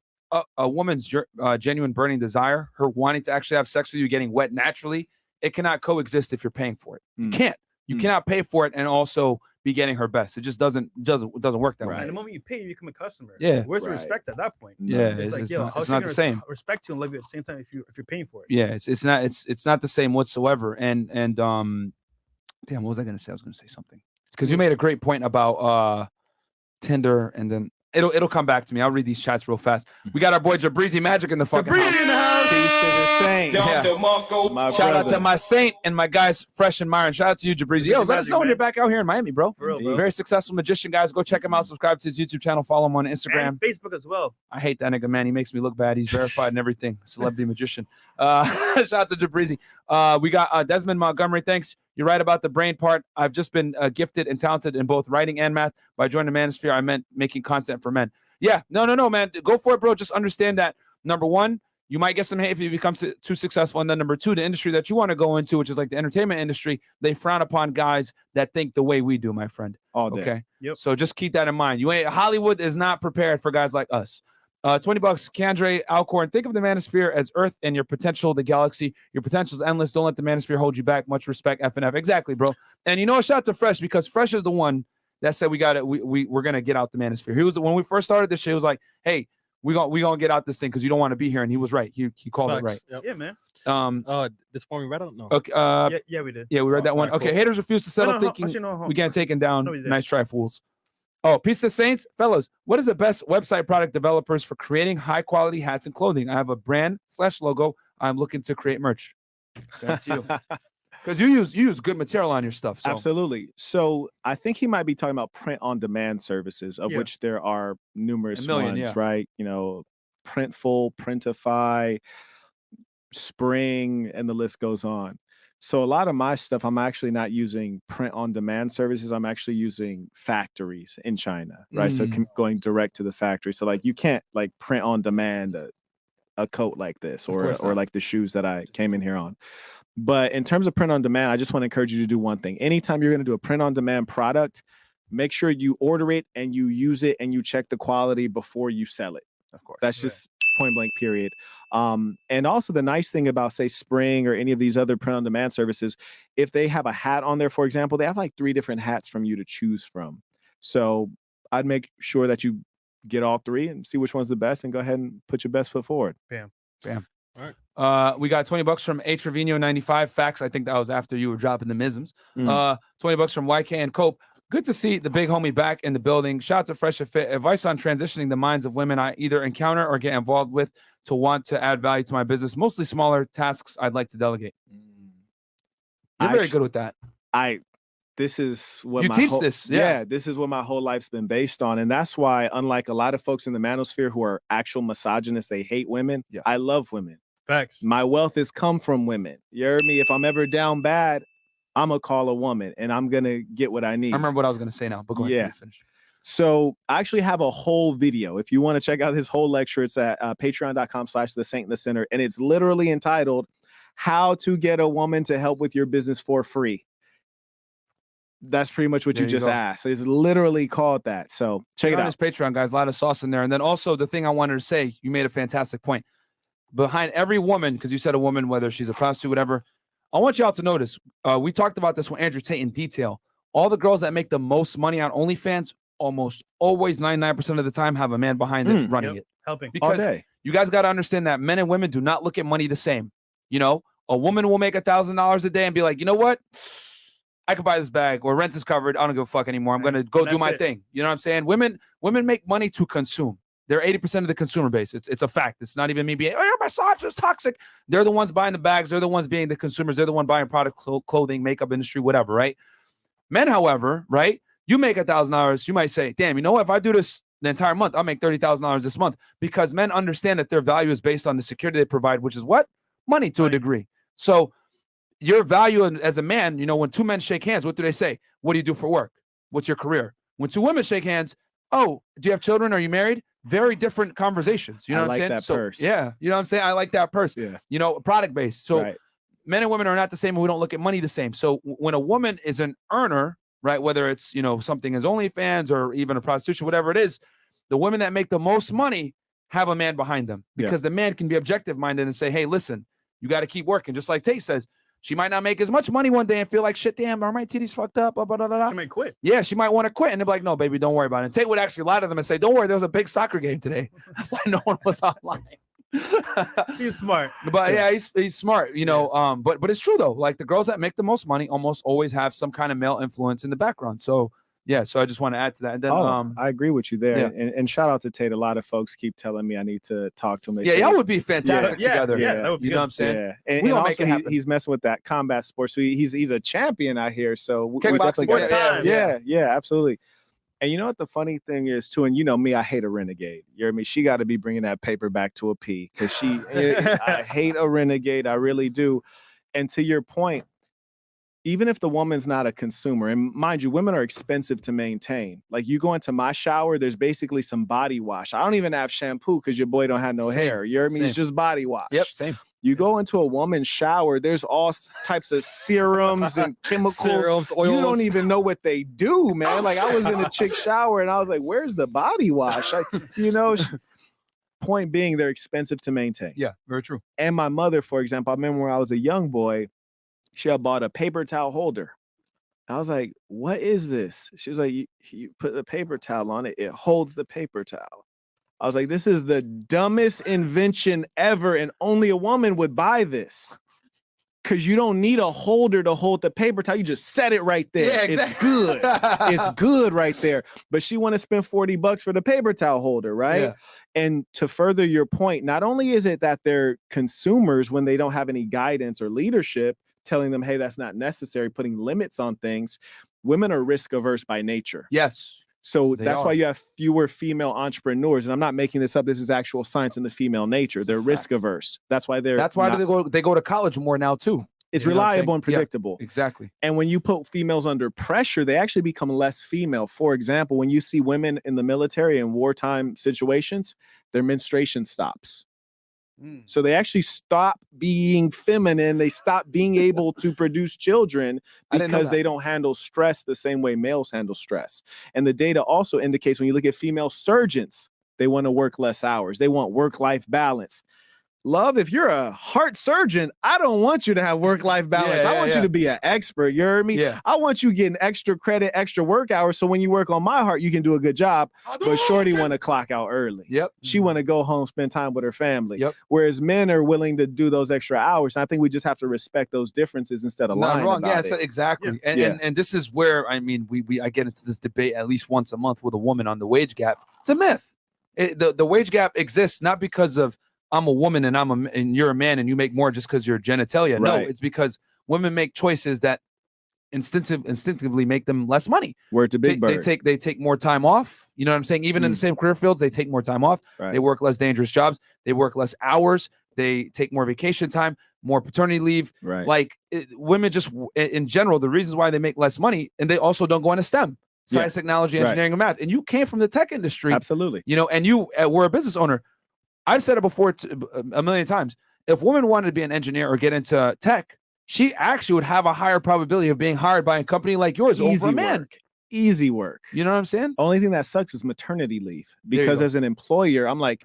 a woman's genuine burning desire, her wanting to actually have sex with you, getting wet naturally, it cannot coexist if you're paying for it. You can't. You cannot pay for it and also be getting her best. It just doesn't work that Right. way. And the moment you pay, you become a customer. Yeah. Where's the Right. respect at that point? Yeah, It's like, yo, not, how's it's she not gonna the same. respect you and love you at the same time if you're paying for it? Yeah, it's not the same whatsoever. And damn, what was I gonna say? I was gonna say something because you made a great point about Tinder, and then it'll come back to me. I'll read these chats real fast. We got our boy Jabrizi Magic in the fucking house. in the house. Peace to the saint. Yeah. My Shout out brother. to my Saint and my guys Fresh and Myron. Shout out to you, Jabrizi. Yo, let us Magic, know when man. you're back out here in Miami, bro. For real, bro. Very successful magician, guys. Go check him out. Subscribe to his YouTube channel. Follow him on Instagram. And Facebook as well. I hate that nigga, man. He makes me look bad. He's verified and everything. Celebrity magician. Shout out to Jabrizi. We got Desmond Montgomery. Thanks. You're right about the brain part. I've just been gifted and talented in both writing and math. By joining the Manosphere, I meant making content for men. Yeah, no, man. Go for it, bro. Just understand that, number one, you might get some hate if you become too successful. And then number two, the industry that you want to go into, which is like the entertainment industry, they frown upon guys that think the way we do, my friend. All day. Okay. Yep. So just keep that in mind. Hollywood is not prepared for guys like us. $20, Kendra Alcorn. Think of the Manosphere as Earth and your potential, the galaxy. Your potential is endless. Don't let the Manosphere hold you back. Much respect, FNF. Exactly, bro. And you know, shout out to Fresh because Fresh is the one that said we got it. We're gonna get out the Manosphere. He was when we first started this shit. He was like, "Hey, we gonna get out this thing because you don't want to be here." And he was right. He called it right. Facts. Yep. Yeah, man. This one we read, I don't know. Okay. Yeah, we did. Yeah, we read that one. Alright, Okay, cool. haters refuse to settle, No, thinking actually, no, we can't take it down. No, we didn't. Nice try, fools. Oh, Peace of Saints, fellas. What is the best website product developers for creating high quality hats and clothing? I have a brand/logo. I'm looking to create merch. So that's you. Because you use good material on your stuff. So. Absolutely. So I think he might be talking about print on demand services, of Yeah. which there are numerous A million, ones, yeah. right? You know, Printful, Printify, Spring, and the list goes on. So a lot of my stuff, I'm actually not using print on demand services. I'm actually using factories in China, right? So going direct to the factory. So like you can't like print on demand a coat like this or course not. like the shoes that I came in here on. But in terms of print on demand, I just want to encourage you to do one thing. Anytime you're going to do a print on demand product, make sure you order it and you use it and you check the quality before you sell it. Of course. That's just point blank period. And also the nice thing about say Spring or any of these other print on demand services, if they have a hat on there, for example, they have like 3 different hats from you to choose from. So I'd make sure that you get all three and see which one's the best and go ahead and put your best foot forward. Bam. We got $20 from A Trevino 95. Facts. I think that was after you were dropping the misms. $20 from YK and Cope. Good to see the big homie back in the building. Shout out to Fresh and Fit. Advice on transitioning the minds of women I either encounter or get involved with to want to add value to my business. Mostly smaller tasks I'd like to delegate. You're very good with that. This is what you my teach whole, this. Yeah, this is what my whole life's been based on. And that's why, unlike a lot of folks in the manosphere who are actual misogynists, they hate women. Yeah. I love women. Facts. My wealth has come from women. You heard me? If I'm ever down bad, I'm going to call a woman and I'm going to get what I need. I remember what I was going to say now, but go ahead. Yeah. Finish. So I actually have a whole video. If you want to check out this whole lecture, it's at patreon.com/thesaintinthecenter. And it's literally entitled, How to Get a Woman to Help with Your Business for Free. That's pretty much what you just asked. It's literally called that. So check it out. His Patreon, guys. A lot of sauce in there. And then also the thing I wanted to say, you made a fantastic point. Behind every woman, because you said a woman, whether she's a prostitute, whatever, I want y'all to notice. We talked about this with Andrew Tate in detail. All the girls that make the most money on OnlyFans, almost always 99% of the time, have a man behind it running it. Helping. Because you guys got to understand that men and women do not look at money the same. You know, a woman will make $1,000 a day and be like, you know what? I could buy this bag or rent is covered. I don't give a fuck anymore. I'm going to go do my thing. You know what I'm saying? Women make money to consume. They're 80% of the consumer base. It's a fact. It's not even me being, oh, you're misogynist, toxic. They're the ones buying the bags. They're the ones being the consumers. They're the one buying product, clothing, makeup industry, whatever, right? Men, however, right? You make $1,000. You might say, damn, you know what? If I do this the entire month, I'll make $30,000 this month, because men understand that their value is based on the security they provide, which is what? Money to a degree. So your value as a man, you know, when two men shake hands, what do they say? What do you do for work? What's your career? When two women shake hands, oh, do you have children? Are you married? Very different conversations. You know what I'm saying? That purse. Yeah. You know what I'm saying? I like that purse. Yeah. You know, product based. So men and women are not the same, and we don't look at money the same. So when a woman is an earner, right, whether it's, you know, something as OnlyFans or even a prostitution, whatever it is, the women that make the most money have a man behind them, because the man can be objective minded and say, hey, listen, you got to keep working. Just like Tate says, she might not make as much money one day and feel like, shit, damn, are my titties fucked up? Blah, blah, blah, blah. She might quit. Yeah, she might want to quit. And they're like, no, baby, don't worry about it. And Tate would actually lie to them and say, don't worry, there was a big soccer game today. That's why no one was online. He's smart. But yeah, he's smart, you know. But it's true though. Like the girls that make the most money almost always have some kind of male influence in the background. So yeah, so I just want to add to that. And then I agree with you there. And shout out to Tate. A lot of folks keep telling me I need to talk to him. They y'all would be fantastic together. Yeah, that would be you know what I'm saying? Yeah. And also he's messing with that combat sport. So he's a champion out here. So we're definitely yeah, absolutely. And you know what the funny thing is too, and you know me, I hate a renegade. You hear me? She got to be bringing that paper back to a P, because I hate a renegade. I really do. And to your point, even if the woman's not a consumer, and mind you, women are expensive to maintain. Like you go into my shower, there's basically some body wash. I don't even have shampoo because your boy don't have no hair. You hear me? It's just body wash. Yep, same. You go into a woman's shower, there's all types of serums and chemicals. Serums, oils. You don't even know what they do, man. Like I was in a chick shower and I was like, where's the body wash? Like, you know, point being, they're expensive to maintain. Yeah, very true. And my mother, for example, I remember when I was a young boy, she had bought a paper towel holder. I was like, what is this? She was like, you put the paper towel on it, it holds the paper towel. I was like, this is the dumbest invention ever, and only a woman would buy this. Because you don't need a holder to hold the paper towel. You just set it right there. Yeah, exactly. It's good. It's good right there. But she want to spend $40 for the paper towel holder, right? Yeah. And to further your point, not only is it that they're consumers when they don't have any guidance or leadership, telling them, hey, that's not necessary, putting limits on things, women are risk averse by nature. Yes. So that's why you have fewer female entrepreneurs. And I'm not making this up. This is actual science in the female nature. They're risk averse. That's why they go to college more now too. It's reliable and predictable. Yeah, exactly. And when you put females under pressure, they actually become less female. For example, when you see women in the military in wartime situations, their menstruation stops. So they actually stop being feminine. They stop being able to produce children because they don't handle stress the same way males handle stress. And the data also indicates when you look at female surgeons, they want to work less hours. They want work-life balance. Love, if you're a heart surgeon, I don't want you to have work-life balance. I want you to be an expert. You heard me? Yeah. I want you getting extra credit, extra work hours, so when you work on my heart, you can do a good job. But shorty want to clock out early. Yep. She want to go home, spend time with her family. Yep. Whereas men are willing to do those extra hours. And I think we just have to respect those differences instead of lying wrong. about Yeah, it. so exactly. Yeah. And this is where I mean I get into this debate at least once a month with a woman on the wage gap. It's a myth. The wage gap exists not because of I'm a woman and you're a man and you make more just because you're genitalia. No, Right. it's because women make choices that instinctively make them less money. Word to Big Bird. They take more time off. You know what I'm saying? Even in the same career fields, they take more time off. Right. They work less dangerous jobs. They work less hours. They take more vacation time, more paternity leave. Right. Like women just in general, the reasons why they make less money, and they also don't go into STEM, science, technology, engineering, and math. And you came from the tech industry. Absolutely. You know, and you were a business owner. I've said it before a million times. If women wanted to be an engineer or get into tech, she actually would have a higher probability of being hired by a company like yours over a man. Work. Easy work. You know what I'm saying? Only thing that sucks is maternity leave. There you Because go. as an employer, I'm like,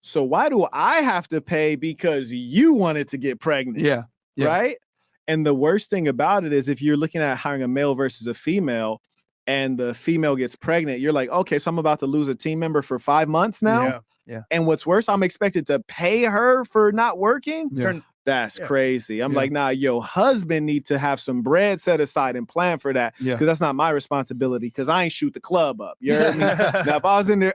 so why do I have to pay because you wanted to get pregnant? Yeah. Right? And the worst thing about it is if you're looking at hiring a male versus a female and the female gets pregnant, you're like, okay, so I'm about to lose a team member for 5 months now. Yeah. And what's worse, I'm expected to pay her for not working. Yeah. That's crazy. I'm Yeah. like, nah, your husband need to have some bread set aside and plan for that. Yeah. Because that's not my responsibility. Because I ain't shoot the club up. You heard me? Now, if I was in there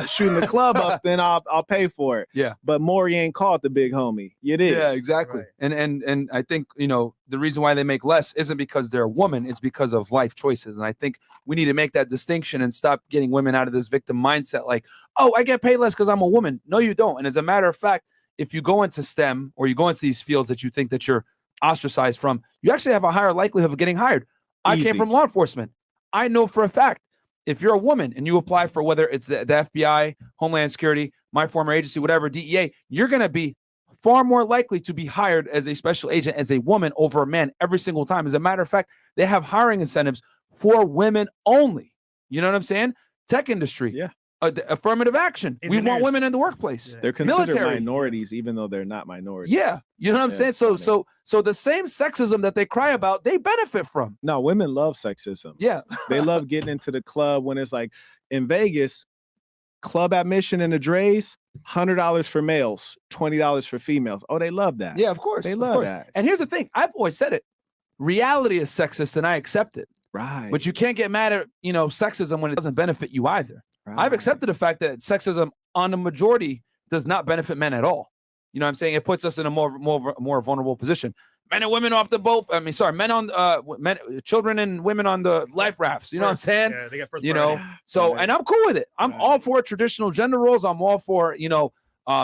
shooting the club up, then I'll pay for it. Yeah. But Maury ain't called the big homie. You did. Yeah, exactly. Right. And I think, you know, the reason why they make less isn't because they're a woman, it's because of life choices. And I think we need to make that distinction and stop getting women out of this victim mindset like, oh, I get paid less because I'm a woman. No, you don't. And as a matter of fact, if you go into STEM or you go into these fields that you think that you're ostracized from, you actually have a higher likelihood of getting hired. I came Easy. from law enforcement. I know for a fact, if you're a woman and you apply for whether it's the FBI, Homeland Security, my former agency, whatever, DEA, you're going to be far more likely to be hired as a special agent as a woman over a man every single time. As a matter of fact, they have hiring incentives for women only. You know what I'm saying? Tech industry. Yeah. Affirmative action. We want Engineers. women in the workplace. Yeah. They're considered Military. minorities, even though they're not minorities. Yeah. You know what I'm saying? it's So funny. so the same sexism that they cry about, they benefit from. No, women love sexism. Yeah. They love getting into the club when it's like in Vegas, club admission in the Dre's, $100 for males, $20 for females. Oh, they love that. Yeah, of course. They of love course. that. And here's the thing. I've always said it. Reality is sexist and I accept it. Right. But you can't get mad at, you know, sexism when it doesn't benefit you either. I've Right. accepted the fact that sexism on the majority does not benefit men at all. You know what I'm saying? It puts us in a more vulnerable position. Men and women off the boat. I mean, sorry, children and women on the life rafts. You know what I'm saying? Yeah, they got first You know, priority. so, Right. and I'm cool with it. I'm Right. all for traditional gender roles. I'm all for, you know,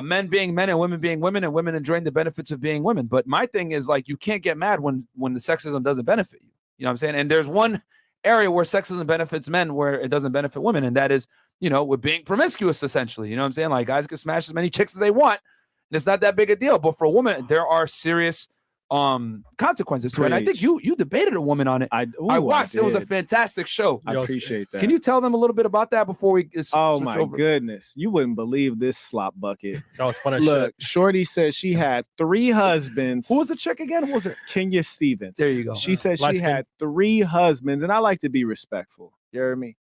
men being men and women being women and women enjoying the benefits of being women. But my thing is like, you can't get mad when the sexism doesn't benefit you. You know what I'm saying? And there's one area where sexism benefits men where it doesn't benefit women. And that is, you know, with being promiscuous, essentially. You know what I'm saying? Like guys can smash as many chicks as they want. And it's not that big a deal. But for a woman, there are serious consequences to it. And I think Preach. you debated a woman on it. I watched. It was a did. fantastic show. I Yo, appreciate that. Can you tell them a little bit about that before we Oh switch my over? goodness. You wouldn't believe this slop bucket. That was fun as Look, shit. Shorty said she had 3 husbands. Who was the chick again? Who was it? Kenya Stevens. There you go. She said Light she skin. had 3 husbands, and I like to be respectful. You hear me?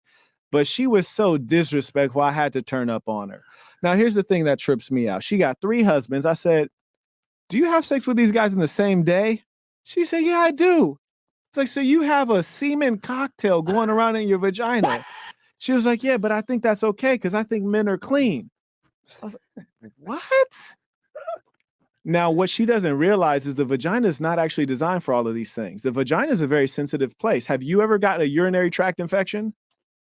But she was so disrespectful, I had to turn up on her. Now, here's the thing that trips me out. She got 3 husbands. I said, do you have sex with these guys in the same day? She said, yeah, I do. It's like, so you have a semen cocktail going around in your vagina. She was like, yeah, but I think that's okay because I think men are clean. I was like, what? Now, what she doesn't realize is the vagina is not actually designed for all of these things. The vagina is a very sensitive place. Have you ever gotten a urinary tract infection?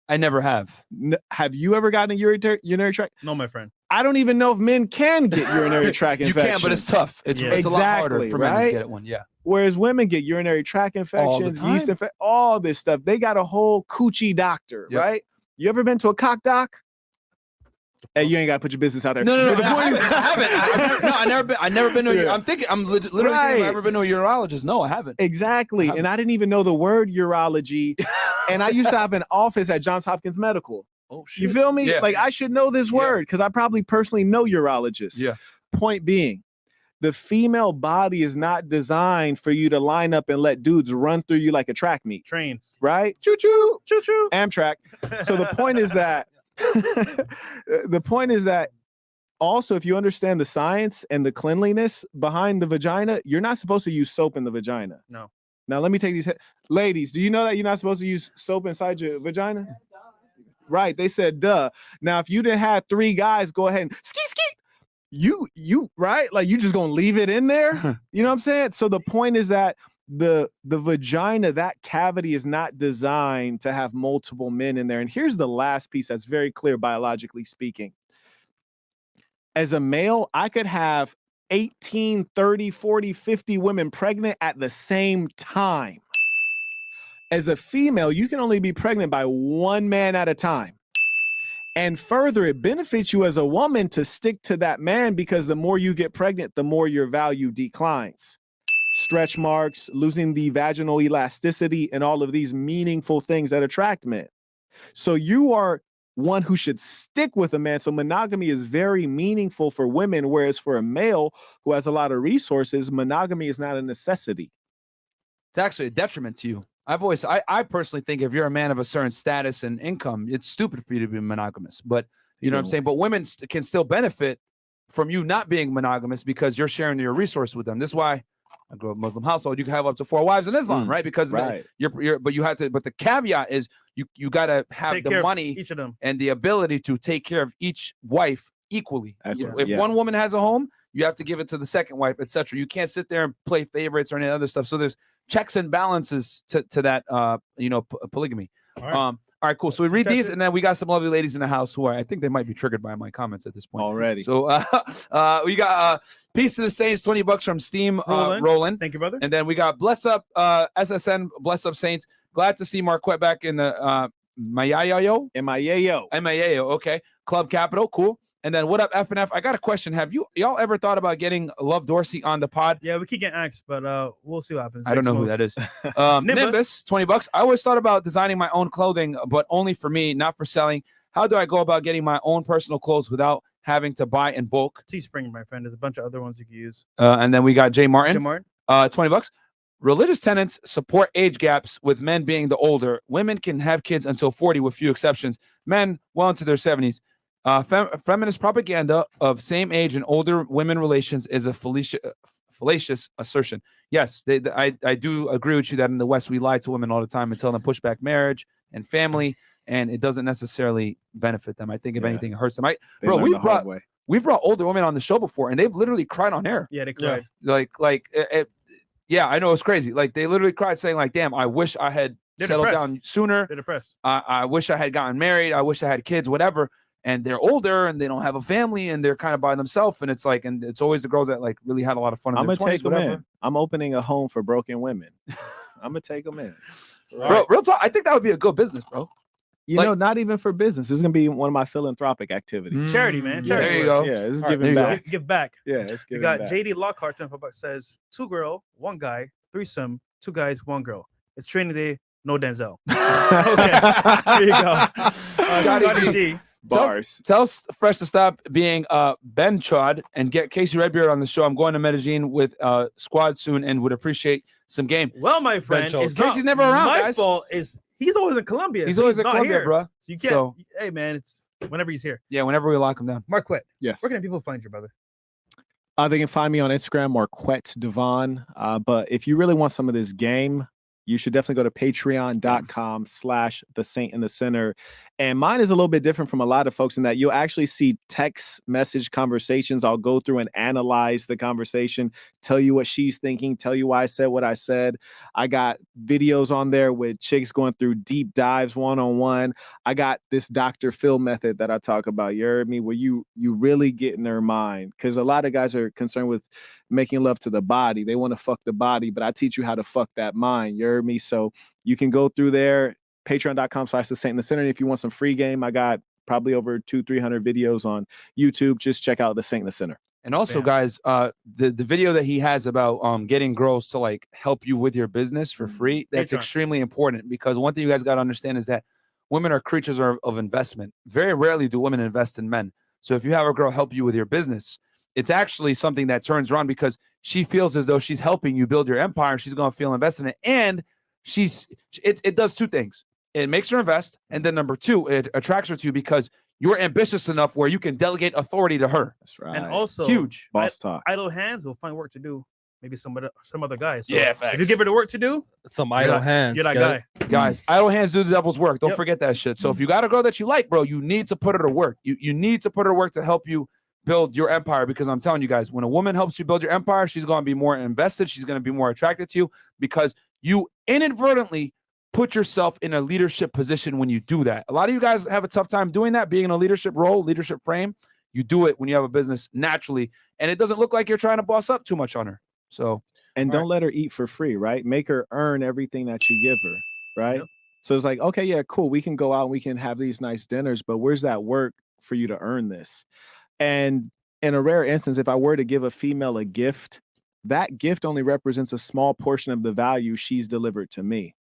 I never have. Have you ever gotten a urinary tract? No, my friend. I don't even know if men can get urinary tract You infections. can, but it's tough. It's Yeah. it's a lot harder Exactly, for men to right? get it one. Yeah. Whereas women get urinary tract infections, time. yeast infections, all this stuff. They got a whole coochie doctor, Yep. right? You ever been to a cock doc? Hey, you ain't got to put your business out there. No, But the point is- I haven't. I never been to. Yeah. I'm thinking. I'm literally thinking. Have I Right. ever been to a urologist? No, I haven't. Exactly. haven't. And I didn't even know the word urology. And I used to have an office at Johns Hopkins Medical. Oh shit. You feel me? Yeah. Like I should know this Yeah. word because I probably personally know urologists. Yeah. Point being, the female body is not designed for you to line up and let dudes run through you like a track meet, Trains. right? Choo choo, Choo choo. Amtrak. So the point is that also, if you understand the science and the cleanliness behind the vagina, you're not supposed to use soap in the vagina. No. Now let me take these ladies. Do you know that you're not supposed to use soap inside your vagina? Right. They said, duh. Now, if you didn't have 3 guys go ahead and ski, you right? Like you just gonna leave it in there? You know what I'm saying? So the point is that the vagina, that cavity is not designed to have multiple men in there. And here's the last piece that's very clear biologically speaking. As a male, I could have 18, 30, 40, 50 women pregnant at the same time. As a female, you can only be pregnant by 1 man at a time. And further, it benefits you as a woman to stick to that man because the more you get pregnant, the more your value declines. Stretch marks, losing the vaginal elasticity, and all of these meaningful things that attract men. So you are one who should stick with a man. So monogamy is very meaningful for women, whereas for a male who has a lot of resources, monogamy is not a necessity. It's actually a detriment to you. I personally think if you're a man of a certain status and income, it's stupid for you to be monogamous. But you know what I'm saying? But women can still benefit from you not being monogamous because you're sharing your resource with them. This is why I grew up in a Muslim household. You can have up to 4 wives in Islam, right? Because right. But you have to. But the caveat is you got to have Take the care money of each of them and the ability to take care of each wife equally. If Yeah. one woman has a home, you have to give it to the second wife, etc. You can't sit there and play favorites or any other stuff. So there's checks and balances to that polygamy. All All right, cool. So we read these, and then we got some lovely ladies in the house who I think they might be triggered by my comments at this point already. So we got Peace to the Saints, $20 from Steam Roland. Thank you, brother. And then we got Bless Up SSN, Bless Up Saints. Glad to see Marquette back in the Mayayo. MIAO. Okay. Club Capital, cool. And then what up, FNF? I got a question. Have y'all ever thought about getting Love Dorsey on the pod? Yeah, we keep getting asked, but we'll see what happens. I don't know who that is. Nimbus, $20. I always thought about designing my own clothing, but only for me, not for selling. How do I go about getting my own personal clothes without having to buy in bulk? Teespring, my friend. There's a bunch of other ones you can use. And then we got Jay Martin. Jay Martin. $20. Religious tenets support age gaps, with men being the older. Women can have kids until 40 with few exceptions. Men well into their 70s. Feminist propaganda of same age and older women relations is a fallacious assertion. Yes, I do agree with you that in the West we lie to women all the time and tell them push back marriage and family, and it doesn't necessarily benefit them. I think if anything, it hurts them. We've brought older women on the show before, and they've literally cried on air. Yeah, they cried. Yeah, I know it's crazy. Like they literally cried, saying like, "Damn, I wish I had settled down sooner. They're depressed. I wish I had gotten married. I wish I had kids, whatever." And they're older and they don't have a family and they're kind of by themselves. And it's like, and it's always the girls that like really had a lot of fun. I'm gonna take them in. I'm opening a home for broken women. I'm gonna take them in. Bro, real talk. I think that would be a good business, bro. You know, not even for business. This is gonna be one of my philanthropic activities. Charity, man. Charity. There you go. Yeah, this is giving back. Give back. Yeah, it's giving We got back. JD Lockhart says 2 girl, 1 guy, threesome, 2 guys, 1 girl. It's training day, no Denzel. Okay, there you go. Scotty G. Bars. Tell Fresh to stop being Benchodd and get Casey Redbeard on the show. I'm going to Medellin with squad soon and would appreciate some game. Well, my friend, it's Casey's never around. My guys. fault is he's always in Colombia. He's always in Colombia, here. bro. So you can't. Hey, man, it's whenever he's here. Yeah, whenever we lock him down. Marquette. Yes. Where can people find you, brother? They can find me on Instagram, Marquette Devon. But if you really want some of this game, you should definitely go to patreon.com/thesaintinthecenter. And mine is a little bit different from a lot of folks in that you'll actually see text message conversations. I'll go through and analyze the conversation, tell you what she's thinking, tell you why I said what I said. I got videos on there with chicks going through deep dives one-on-one. I got this Dr. Phil method that I talk about. You heard me? Where you really get in their mind. Because a lot of guys are concerned with making love to the body. They want to fuck the body, but I teach you how to fuck that mind. You heard me? So you can go through there, patreon.com/thesaintinthecenter. And if you want some free game, I got probably over 200-300 videos on YouTube. Just check out The Saint in the Center. And also, guys, the video that he has about getting girls to like help you with your business for free, that's extremely important, because one thing you guys got to understand is that women are creatures of investment. Very rarely do women invest in men. So if you have a girl help you with your business, it's actually something that turns around because she feels as though she's helping you build your empire. She's going to feel invested in it. And it does two things. It makes her invest. And then number two, it attracts her to you because you're ambitious enough where you can delegate authority to her. That's right. And also, Huge. Boss talk. idle hands will find work to do. Maybe some other guy. So Yeah, if facts. you give her the work to do, Some you're idle that- hands. You're that okay? guy. Guys, idle hands do the devil's work. Don't Yep. forget that shit. So if you got a girl that you like, bro, you need to put her to work. You need to put her to work to help you build your empire, because I'm telling you guys, when a woman helps you build your empire, she's going to be more invested. She's going to be more attracted to you because you inadvertently put yourself in a leadership position when you do that. A lot of you guys have a tough time doing that, being in a leadership role, leadership frame. You do it when you have a business naturally, and it doesn't look like you're trying to boss up too much on her. So, And don't let her eat for free, right? Make her earn everything that you give her, right? Yep. So it's like, okay, yeah, cool. We can go out and we can have these nice dinners, but where's that work for you to earn this? And in a rare instance, if I were to give a female a gift, that gift only represents a small portion of the value she's delivered to me.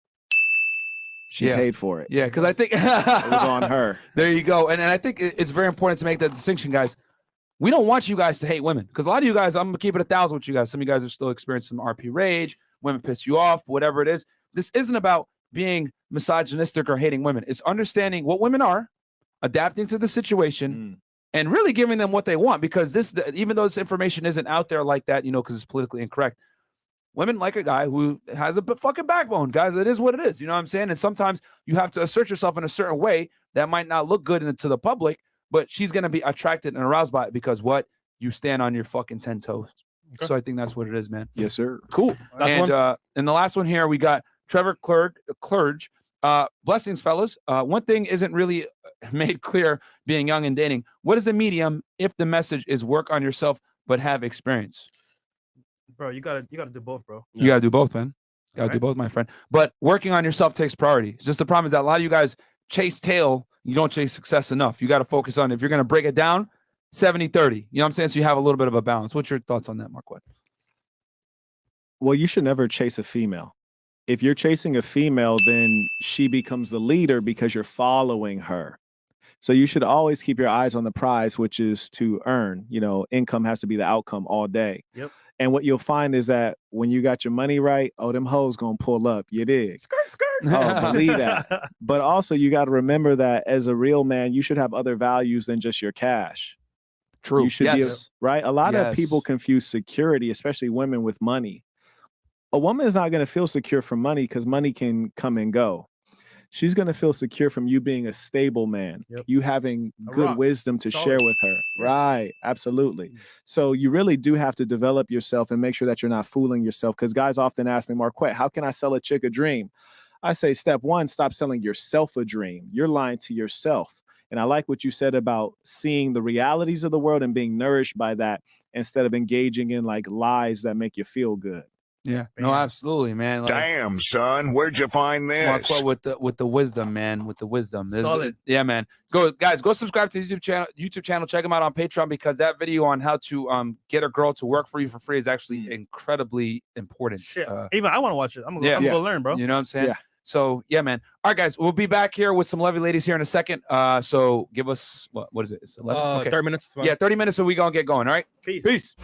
She Yeah. paid for it. yeah, because I think It was on her. There you go. And I think it's very important to make that distinction, guys. We don't want you guys to hate women because a lot of you guys, I'm going to keep it 1,000 with you guys. Some of you guys are still experiencing some RP rage. Women piss you off, whatever it is. This isn't about being misogynistic or hating women. It's understanding what women are, adapting to the situation, and really giving them what they want. Because even though this information isn't out there like that, because it's politically incorrect, women like a guy who has a fucking backbone, guys. It is what it is. You know what I'm saying? And sometimes you have to assert yourself in a certain way that might not look good to the public, but she's going to be attracted and aroused by it because you stand on your fucking 10 toes. Okay. So I think that's what it is, man. Yes, sir. Cool. Last and one? And the last one here, we got Trevor Clerge. Blessings, fellas. One thing isn't really made clear being young and dating. What is the medium if the message is work on yourself but have experience? Bro, you gotta do both, bro. You got to do both, man. Got to do Alright. both, my friend. But working on yourself takes priority. It's just the problem is that a lot of you guys chase tail. You don't chase success enough. You got to focus on, if you're going to break it down, 70-30. You know what I'm saying? So you have a little bit of a balance. What's your thoughts on that, Marquette? Well, you should never chase a female. If you're chasing a female, then she becomes the leader because you're following her. So you should always keep your eyes on the prize, which is to earn. Income has to be the outcome all day. Yep. And what you'll find is that when you got your money right, them hoes gonna pull up. You dig? Skirt. Oh, believe that. But also you got to remember that as a real man, you should have other values than just your cash. True. You should yes. be right. A lot of Yes. people confuse security, especially women, with money. A woman is not going to feel secure from money because money can come and go. She's going to feel secure from you being a stable man, Yep. you having A good rock. wisdom to Solid. share with her. Yeah. Right. Absolutely. So you really do have to develop yourself and make sure that you're not fooling yourself. Because guys often ask me, Marquette, how can I sell a chick a dream? I say, step one, stop selling yourself a dream. You're lying to yourself. And I like what you said about seeing the realities of the world and being nourished by that instead of engaging in like lies that make you feel good. Yeah. No, Bam. absolutely, man. Like, Damn, son, where'd you find this? Marquette with the wisdom, man. With the wisdom. Solid. Yeah, man. Go subscribe to his YouTube channel. Check him out on Patreon because that video on how to get a girl to work for you for free is actually incredibly important. Shit. Even I want to watch it. I'm gonna go learn, bro. You know what I'm saying? Yeah. So yeah, man. All right, guys, we'll be back here with some lovely ladies here in a second. So give us what is it? It's 11. Okay. 30 minutes. Yeah, 30 minutes, so we gonna get going. All right. Peace. Peace.